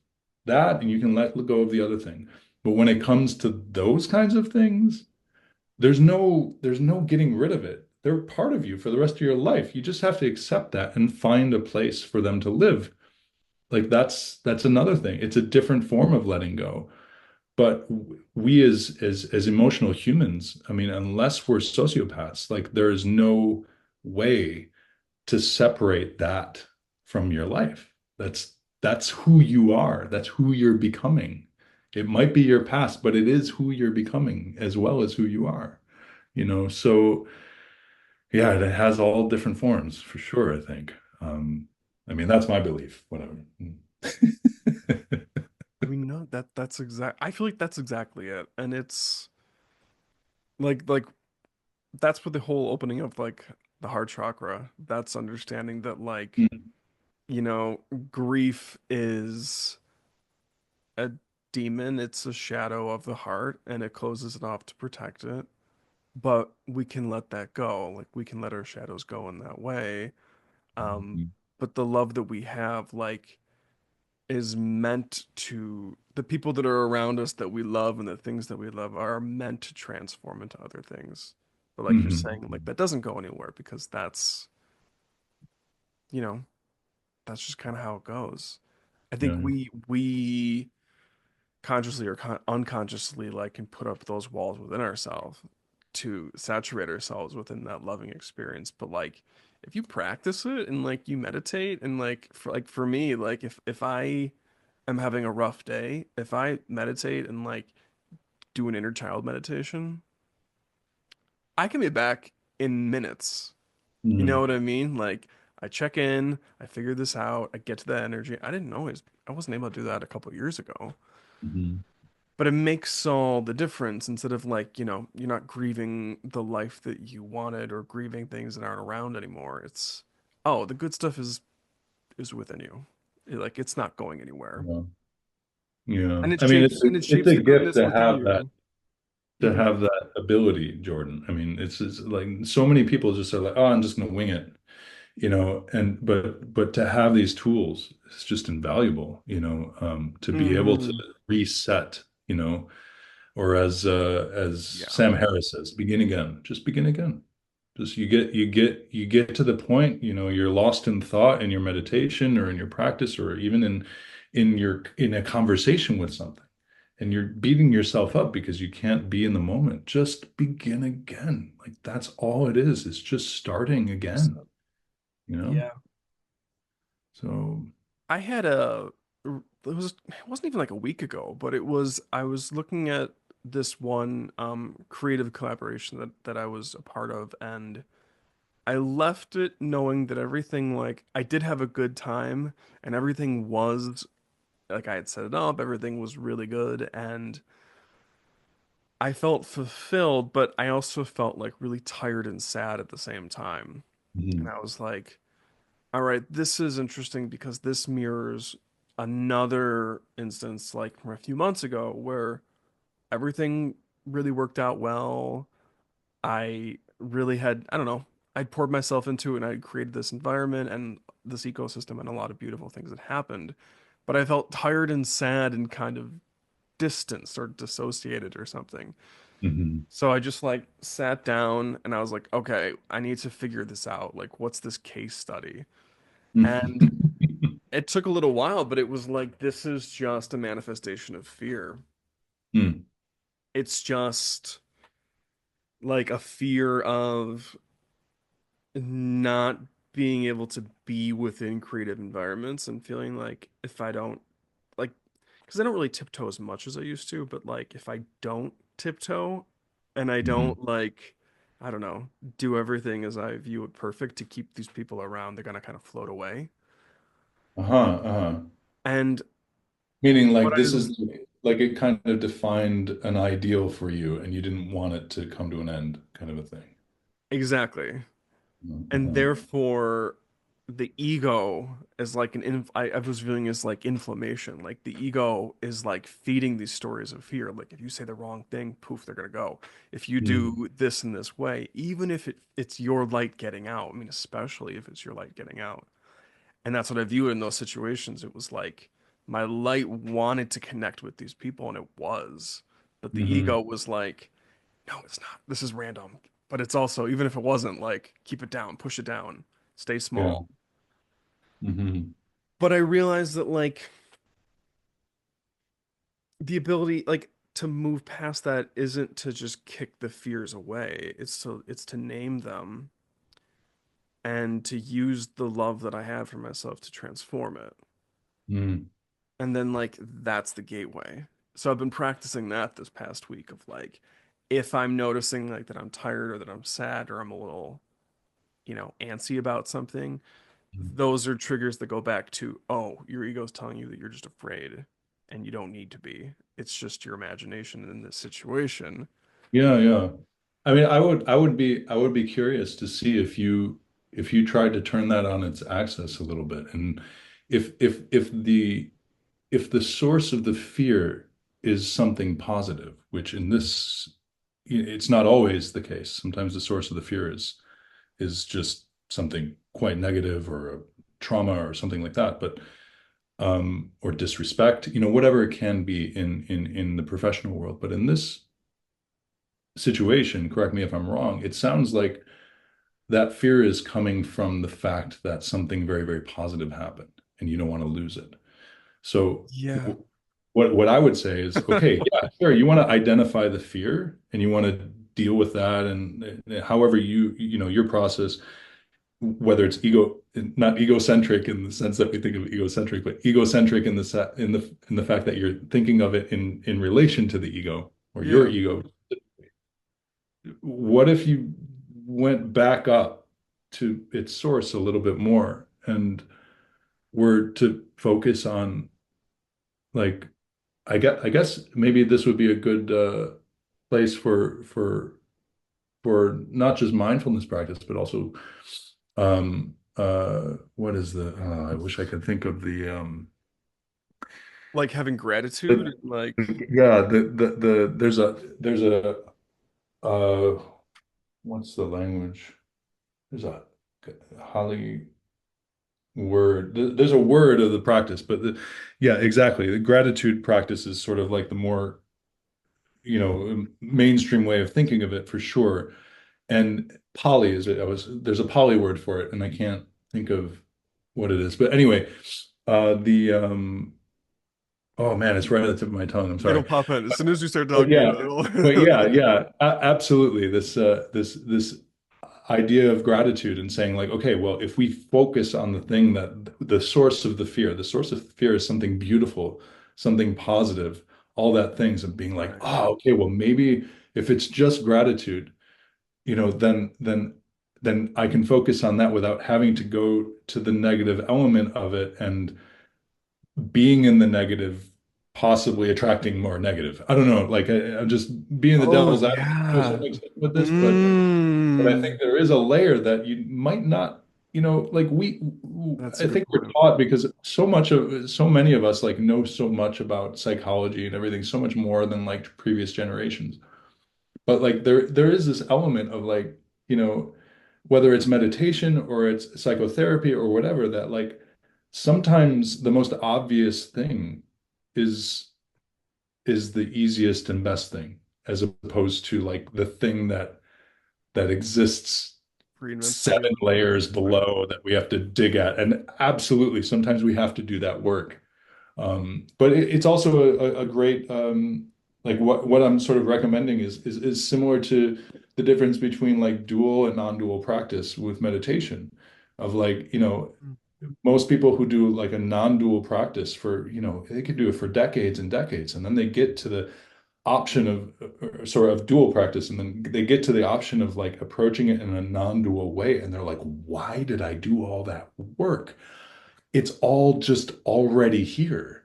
that and you can let go of the other thing. But when it comes to those kinds of things, there's no getting rid of it. They're part of you for the rest of your life. You just have to accept that and find a place for them to live. Like that's another thing. It's a different form of letting go. But we as emotional humans, I mean, unless we're sociopaths, like there is no way to separate that from your life. That's who you are. That's who you're becoming. It might be your past, but it is who you're becoming as well as who you are. So yeah, it has all different forms for sure, I think. I mean, that's my belief, whatever. I mean, no, that's exact. I feel like that's exactly it, and it's like that's what the whole opening of like the heart chakra. That's understanding that like you know grief is a demon. It's a shadow of the heart, and it closes it off to protect it. But we can let that go. Like we can let our shadows go in that way. Um, Mhm. but the love that we have, like is meant to the people that are around us that we love and the things that we love are meant to transform into other things. But like you're saying, like Mhm. that doesn't go anywhere because that's, you know, that's just kind of how it goes. I think Yeah. we consciously or unconsciously like can put up those walls within ourselves to saturate ourselves within that loving experience. But like if you practice it and like you meditate and like for me, like if I am having a rough day, if I meditate and like do an inner child meditation, I can be back in minutes. You know Mhm. what I mean? Like I check in, I figure this out, I get to that energy. I wasn't able to do that a couple years ago. Mhm. But it makes all the difference instead of like, you're not grieving the life that you wanted or grieving things that aren't around anymore. It's, oh, the good stuff is within you. Like it's not going anywhere. Yeah. Yeah. And it I mean, shapes and it it's shapes a the gift goodness to within have that you. to Hmm. have that ability, Jordan. I mean, it's like so many people just are like, oh, I'm just gonna wing it, and but to have these tools is just invaluable, to be able to Hmm. reset, or as Yeah. Sam Harris says, begin again. Just begin again. Just you get to the point, you're lost in thought in your meditation or in your practice or even in a conversation with something. And you're beating yourself up because you can't be in the moment. Just begin again. Like that's all it is. It's just starting again, So, you know? yeah. So, I had a it wasn't even like a week ago, but I was looking at this one creative collaboration that I was a part of, and I left it knowing that everything, like I did have a good time and everything was like I had set it up, everything was really good and I felt fulfilled, but I also felt like really tired and sad at the same time. And mhm, I was like, all right, this is interesting because this mirrors another instance like from a few months ago where everything really worked out well. I really had, I don't know, I'd poured myself into it and I'd created this environment and this ecosystem and a lot of beautiful things that happened. But I felt tired and sad and kind of distanced or dissociated or something. mhm. So I just like sat down and I was like, okay, I need to figure this out. Like, what's this case study? And it took a little while, but it was like, this is just a manifestation of fear. Mm, It's just like a fear of not being able to be within creative environments and feeling like if I don't like because I don't really tiptoe as much as I used to, but like if I don't tiptoe and I mhm. don't like I don't know, do everything as I view it perfect to keep these people around, they're gonna kind of float away. Uh-huh, uh-huh. And Meaning what like this I is like it kind of defined an ideal for you and you didn't want it to come to an end kind of a thing. exactly. And Uh-huh. therefore the ego is like I was viewing as like inflammation. Like the ego is like feeding these stories of fear. Like if you say the wrong thing, poof, they're gonna go. If you Mm, do this in this way, even if it's your light getting out, I mean, especially if it's your light getting out. And that's what I view in those situations. It was like my light wanted to connect with these people and it was. But the ego mhm. was like, no, it's not. This is random. But it's also, even if it wasn't, like, keep it down, push it down, stay Yeah. small. Mhm. But I realized that, like, the ability, like, to move past that isn't to just kick the fears away. It's to name them and to use the love that I have for myself to transform it. Mm, And then, like, that's the gateway. So I've been practicing that this past week of like, if I'm noticing like that I'm tired or that I'm sad or I'm a little, antsy about something, those are triggers that go back to, oh, your ego's telling you that you're just afraid and you don't need to be. It's just your imagination in this situation. yeah, yeah. I mean, I would be curious to see if you tried to turn that on its axis a little bit, and if the source of the fear is something positive, which in this, it's not always the case. Sometimes the source of the fear is just something quite negative or a trauma or something like that, but or disrespect, whatever it can be in the professional world. But in this situation, correct me if I'm wrong, it sounds like that fear is coming from the fact that something very, very positive happened and you don't want to lose it. So Yeah. what I would say is, okay, yeah, sure, you want to identify the fear and you want to deal with that, and however your process, whether it's not egocentric in the sense that we think of egocentric, but egocentric in the fact that you're thinking of it in relation to the ego or your Yeah. ego. What if you went back up to its source a little bit more and were to focus on, like, I guess maybe this would be a good place for not just mindfulness practice, but also what is the I wish I could think of Like having gratitude the and like yeah, there's a uh what's the language? There's a Holly word. There's a word of the practice, but yeah, exactly. The gratitude practice is sort of like the more, mainstream way of thinking of it for sure. And poly is it? There's a poly word for it, and I can't think of what it is. But anyway, the oh man, it's right at the tip of my tongue. I'm it'll sorry. pop in as soon as you start But talking. yeah, but It'll yeah, yeah, absolutely. This idea of gratitude and saying like, okay, well, if we focus on the thing that the source of fear is something beautiful, something positive, all that things of being like, right. oh, okay, well, maybe if it's just gratitude, then I can focus on that without having to go to the negative element of it and being in the negative, possibly attracting more negative. I don't know. Like I'm just being the Oh devil's advocate to a yeah. certain extent with this, but I think Mm. there is a layer that you might not, like That's a I good think we're point. taught because so many of us like know so much about psychology and everything, so much more than like previous generations. But like there is this element of like, whether it's meditation or it's psychotherapy or whatever, that like sometimes the most obvious thing is is the easiest and best thing, as opposed to like the thing that exists Reinvents the wheel. 7 layers Right. below that we have to dig at. And absolutely, sometimes we have to do that work. But it's also a great like what I'm sort of recommending is similar to the difference between like dual and non-dual practice with meditation, of like, most people who do like a non-dual practice for, they could do it for decades and decades, and then they get to the option of sort of dual practice, and then they get to the option of like approaching it in a non-dual way, and they're like, why did I do all that work? It's all just already here.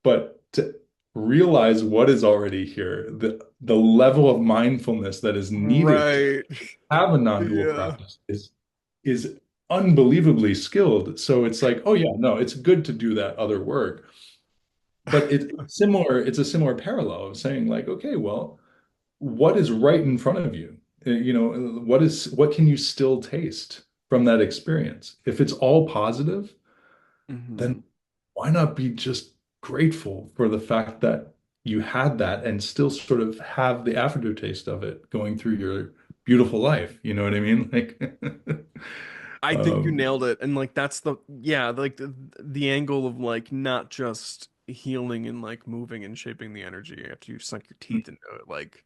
But to realize what is already here, the level of mindfulness that is needed to Right. have a non-dual Yeah. practice is unbelievably skilled. So it's like, oh yeah, no, it's good to do that other work. But it's a similar parallel of saying like, okay, well, what is right in front of you? What can you still taste from that experience? If it's all positive, then Hmm. why not be just grateful for the fact that you had that and still sort of have the aftertaste of it going through your beautiful life? You know what I mean? Like, I think you um, nailed it. And like that's the yeah, like the angle of like not just healing and like moving and shaping the energy after you sunk your teeth into it. Like,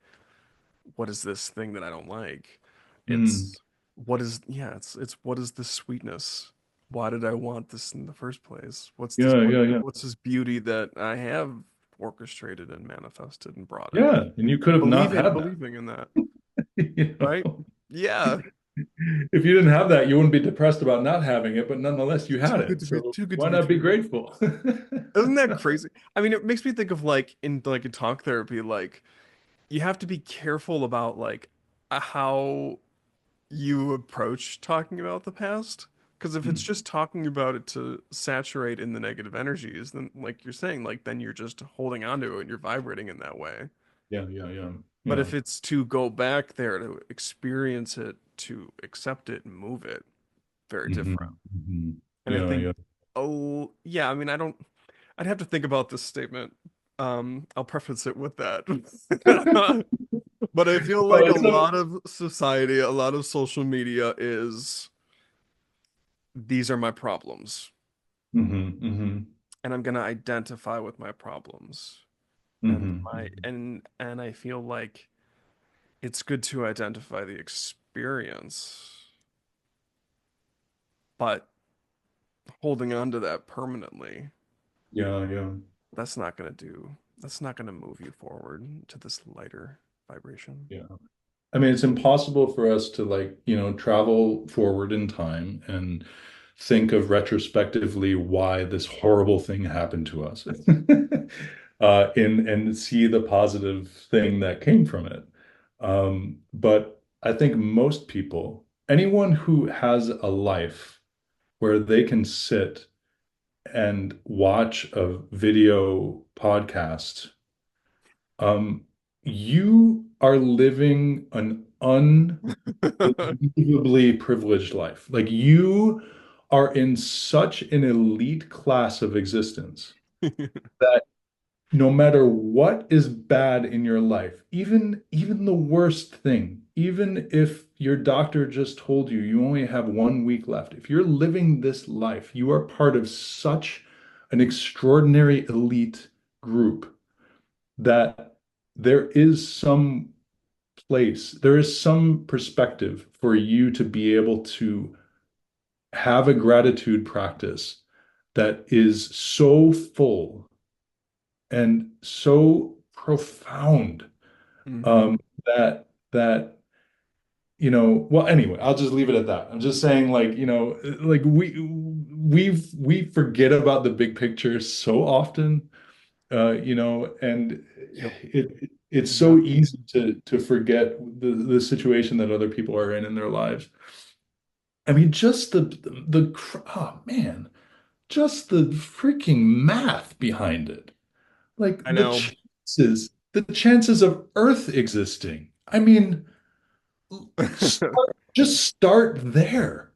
what is this thing that I don't like? mm, It's what is yeah, it's what is this sweetness? Why did I want this in the first place? yeah, yeah, yeah, What's this beauty that I have orchestrated and manifested and brought in? yeah. And you could have not had that. Believing in that, You right? know? Yeah. If you didn't have that, you wouldn't be depressed about not having it, but nonetheless, you had it. So Too good to why be not be true. grateful? Isn't that crazy? I mean, it makes me think of like in talk therapy, like you have to be careful about like how you approach talking about the past. Because if it's just talking about it to saturate in the negative energies, then like you're saying, like then you're just holding on to it and you're vibrating in that way. Yeah, yeah, yeah, But yeah. if it's to go back there to experience it, to accept it and move it, very Hmm. different. Hmm. And I Yeah, think, yeah. oh yeah, I mean, I'd have to think about this statement. I'll preface it with that. But I feel Well, like a it's a, lot of society, a lot of social media is these are my problems. hmm, hmm. and I'm gonna identify with my problems. And my Hmm. and I feel like it's good to identify the experience, but holding on to that permanently, Yeah, yeah, that's not gonna do, that's not gonna move you forward to this lighter vibration. yeah. I mean, it's impossible for us to like, travel forward in time and think of retrospectively why this horrible thing happened to us. And see the positive thing that came from it. But I think most people, anyone who has a life where they can sit and watch a video podcast, um, you are living an unbelievably privileged life. Like you are in such an elite class of existence that no matter what is bad in your life, even the worst thing, even if your doctor just told you you only have 1 week left, if you're living this life, you are part of such an extraordinary elite group that there is some place, there is some perspective for you to be able to have a gratitude practice that is so full and so profound, Hmm. um, that well, anyway, I'll just leave it at that. I'm just saying, like, like we forget about the big picture so often, and Yep. it's so Exactly. easy to forget the situation that other people are in their lives. I mean, just oh man, just the freaking math behind it. Like I know. the chances of Earth existing. I mean, just start there.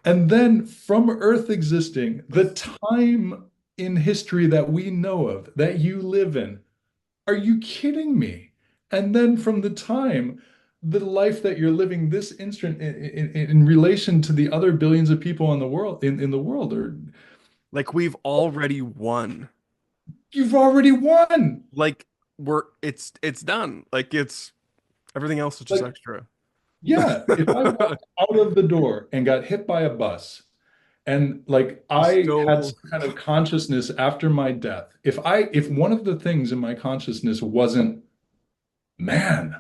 And then from Earth existing, the time in history that we know of, that you live in, are you kidding me? And then from the time, the life that you're living this instant in relation to the other billions of people in the world, in the world, or Like we've already won. you've already won. Like it's done. Like it's everything else is just Like, extra. yeah, if I walked out of the door and got hit by a bus, and like You I had still some kind of consciousness after my death, if one of the things in my consciousness wasn't, man,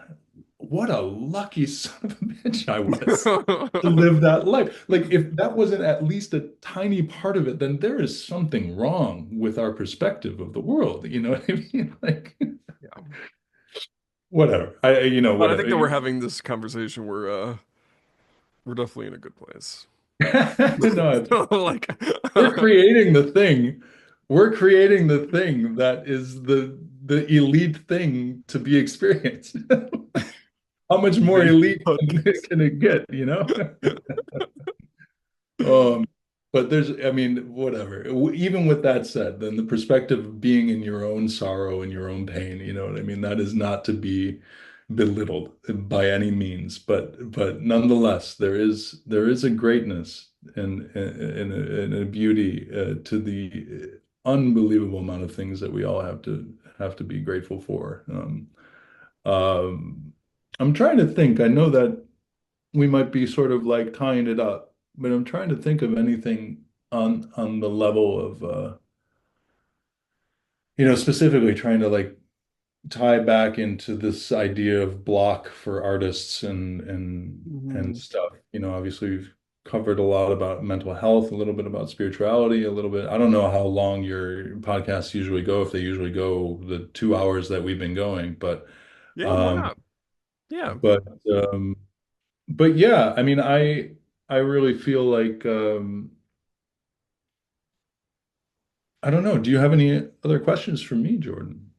what a lucky son of a bitch I was to live that life. Like if that wasn't at least a tiny part of it, then there is something wrong with our perspective of the world. You know what I mean? Like Yeah. whatever. But I think Whatever. that we're having this conversation. We're definitely in a good place. No, Like we're creating the thing. We're creating the thing that is the elite thing to be experienced. How much more the elite podcast. can it get, you know? Um, but I mean, whatever. Even with that said, then the perspective of being in your own sorrow and your own pain, you know what I mean? That is not to be belittled by any means, but nonetheless, there is a greatness and a beauty to the unbelievable amount of things that we all have to be grateful for. Um, I'm trying to think. I know that we might be sort of like tying it up, but I'm trying to think of anything on the level of specifically trying to like tie back into this idea of block for artists and Mhm. stuff. Obviously we've covered a lot about mental health, a little bit about spirituality, a little bit. I don't know how long your podcasts usually go, if they usually go the 2 hours that we've been going, but Yeah, why um, not? Yeah. but um, but yeah, I mean, I really feel like I don't know. Do you have any other questions for me, Jordan?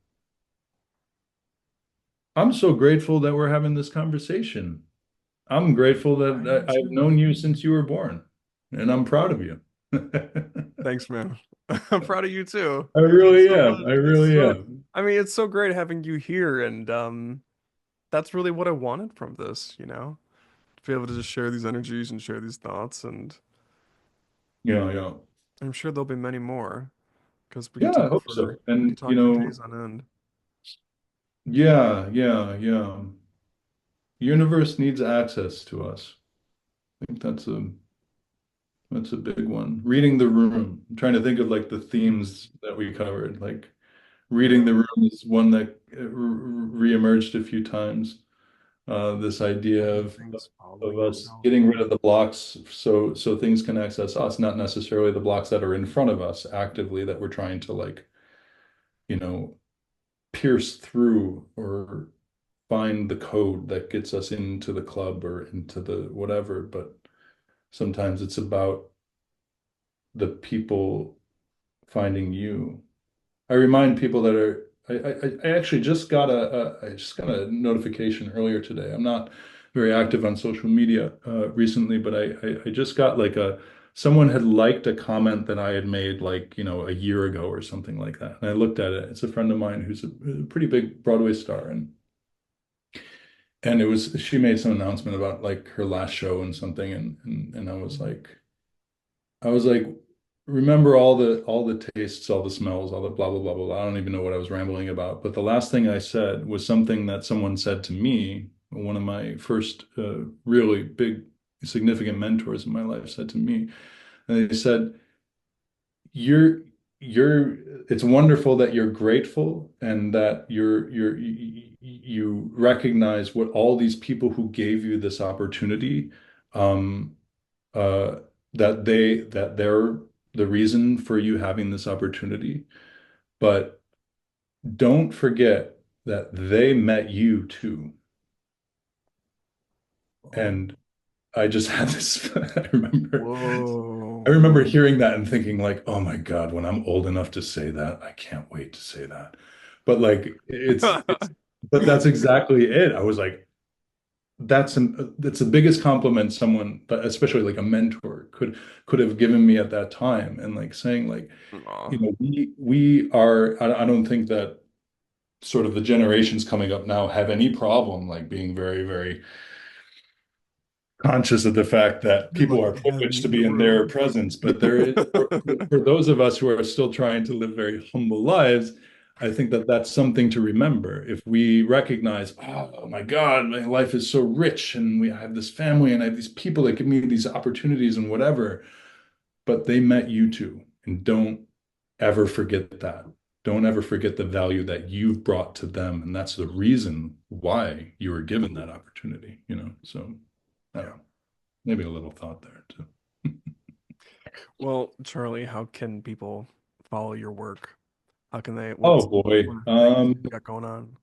I'm so grateful that we're having this conversation. I'm grateful I that am I've too. known you since you were born, and I'm proud of you. Thanks, man. I'm proud of you too. I Thanks really so am. much. I It's really so, am. I mean, it's so great having you here, and that's really what I wanted from this, To be able to just share these energies and share these thoughts, and Yeah, yeah. I'm sure there'll be many more. because we could Yeah, I talk hope for so. And, days on end. yeah, yeah, yeah. Universe needs access to us. I think that's a big one. Reading the room. I'm trying to think of like the themes that we covered. Like reading the room is one that reemerged a few times. This idea Letting things of following us itself. getting rid of the blocks so things can access us, not necessarily the blocks that are in front of us actively that we're trying to like, you know, pierce through or find the code that gets us into the club or into the whatever. But sometimes it's about the people finding you. I remind people that are I actually just got I just got a notification earlier today. I'm not very active on social media recently, but I just got like a someone had liked a comment that I had made like, a year ago or something like that. And I looked at it. It's a friend of mine who's a pretty big Broadway star, and it was she made some announcement about like her last show and something, and I was like, remember all the tastes, all the smells, all the blah blah blah blah blah. I don't even know what I was rambling about. But the last thing I said was something that someone said to me. One of my first really big, significant mentors in my life said to me, and they said, "You're you're. It's wonderful that you're grateful and that you recognize what all these people who gave you this opportunity." Um, uh, that they're the reason for you having this opportunity. But don't forget that they met you too. Oh, And I just had this, I whoa. remember hearing that and thinking like, oh my God, when I'm old enough to say that, I can't wait to say that. But like but that's exactly it. I was like, that's the biggest compliment someone, but especially like a mentor could have given me at that time. And like saying like, Aw. we are, I don't think that sort of the generations coming up now have any problem like being very, very conscious of the fact that people Like are privileged having to the be in their room. presence. But there is, for those of us who are still trying to live very humble lives, I think that that's something to remember. If we recognize, oh my God, my life is so rich, and I have this family, and I have these people that give me these opportunities and whatever, but they met you too. And don't ever forget that. Don't ever forget the value that you've brought to them. And that's the reason why you were given that opportunity. So I don't Yeah. know. Maybe a little thought there too. Well, Charlie, how can people follow your work? How can they, Oh what boy. are things you've got going on?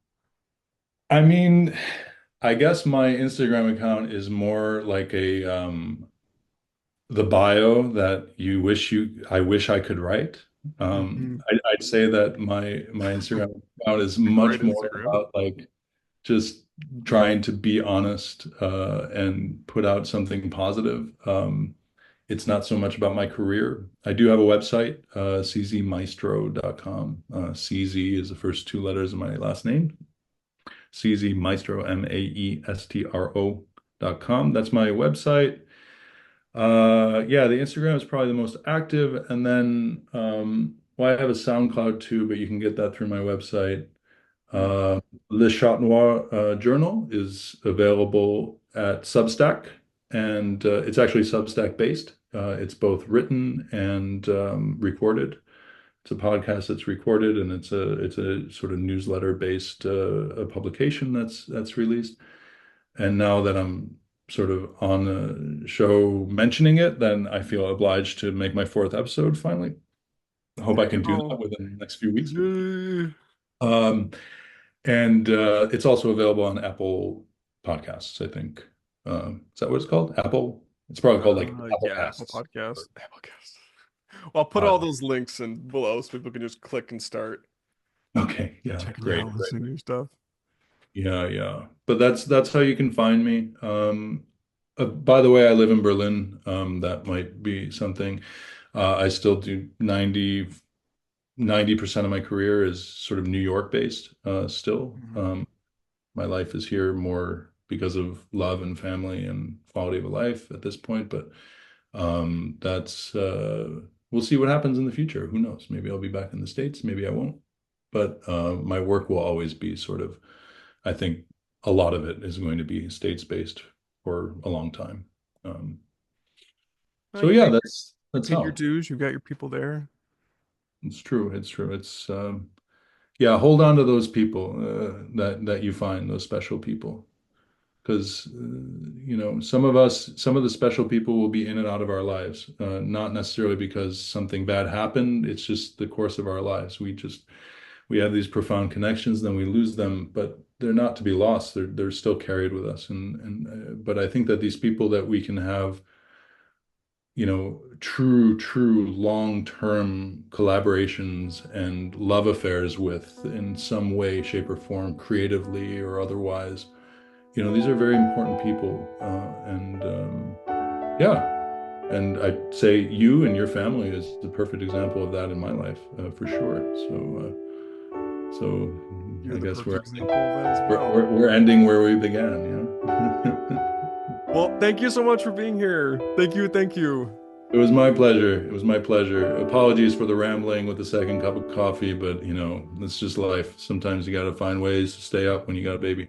I mean, I guess my Instagram account is more like a the bio that I wish I could write. Hmm. I'd say that my Instagram account is You can write much more Instagram. about like just trying to be honest and put out something positive. It's not so much about my career. I do have a website, czmaestro.com. CZ is the first two letters of my last name. CZ Maestro, Maestro.com. That's my website. Yeah, the Instagram is probably the most active. And then, well, I have a SoundCloud too, but you can get that through my website. Mm. Uh, Le Chat Noir journal is available at Substack, and it's actually Substack based. It's both written and recorded. It's a podcast that's recorded, and it's a sort of newsletter based publication that's released. And now that I'm sort of on the show mentioning it, then I feel obliged to make my fourth episode finally. I hope There I you can do go. that within the next few weeks. Yay. Um, and it's also available on Apple Podcasts, I think. Is that what it's called? Apple? It's probably called like Apple Yeah, Apple Casts. Podcast. Apple Podcast. Well, I'll put all Pod. those links in below so people can just click and start Okay, yeah, checking you great, out, great. listening to your stuff. Yeah, yeah. But that's how you can find me. By the way, I live in Berlin. That might be something. I still do 90% of my career is sort of New York based, still. Mhm. My life is here more because of love and family and quality of life at this point. But that's we'll see what happens in the future. Who knows? Maybe I'll be back in the States, maybe I won't. But my work will always be sort of, I think a lot of it is going to be States-based for a long time. Um, so You yeah, paid you that's paid your how. dues. You got your people there. It's true. It's true. Yeah, hold on to those people that you find, those special people. Because some of the special people will be in and out of our lives, not necessarily because something bad happened. It's just the course of our lives. We have these profound connections, then we lose them, but they're not to be lost. They're still carried with us. But I think that these people that we can have, true long-term collaborations and love affairs with in some way, shape, or form, creatively or otherwise. These are very important people, and yeah, and I'd say you and your family is the perfect example of that in my life, for sure. So You're I the guess perfect example of that as well. we're ending where we began. Well, thank you so much for being here. Thank you. Thank you. It was my pleasure. It was my pleasure. Apologies for the rambling with the second cup of coffee, but it's just life. Sometimes you got to find ways to stay up when you got a baby.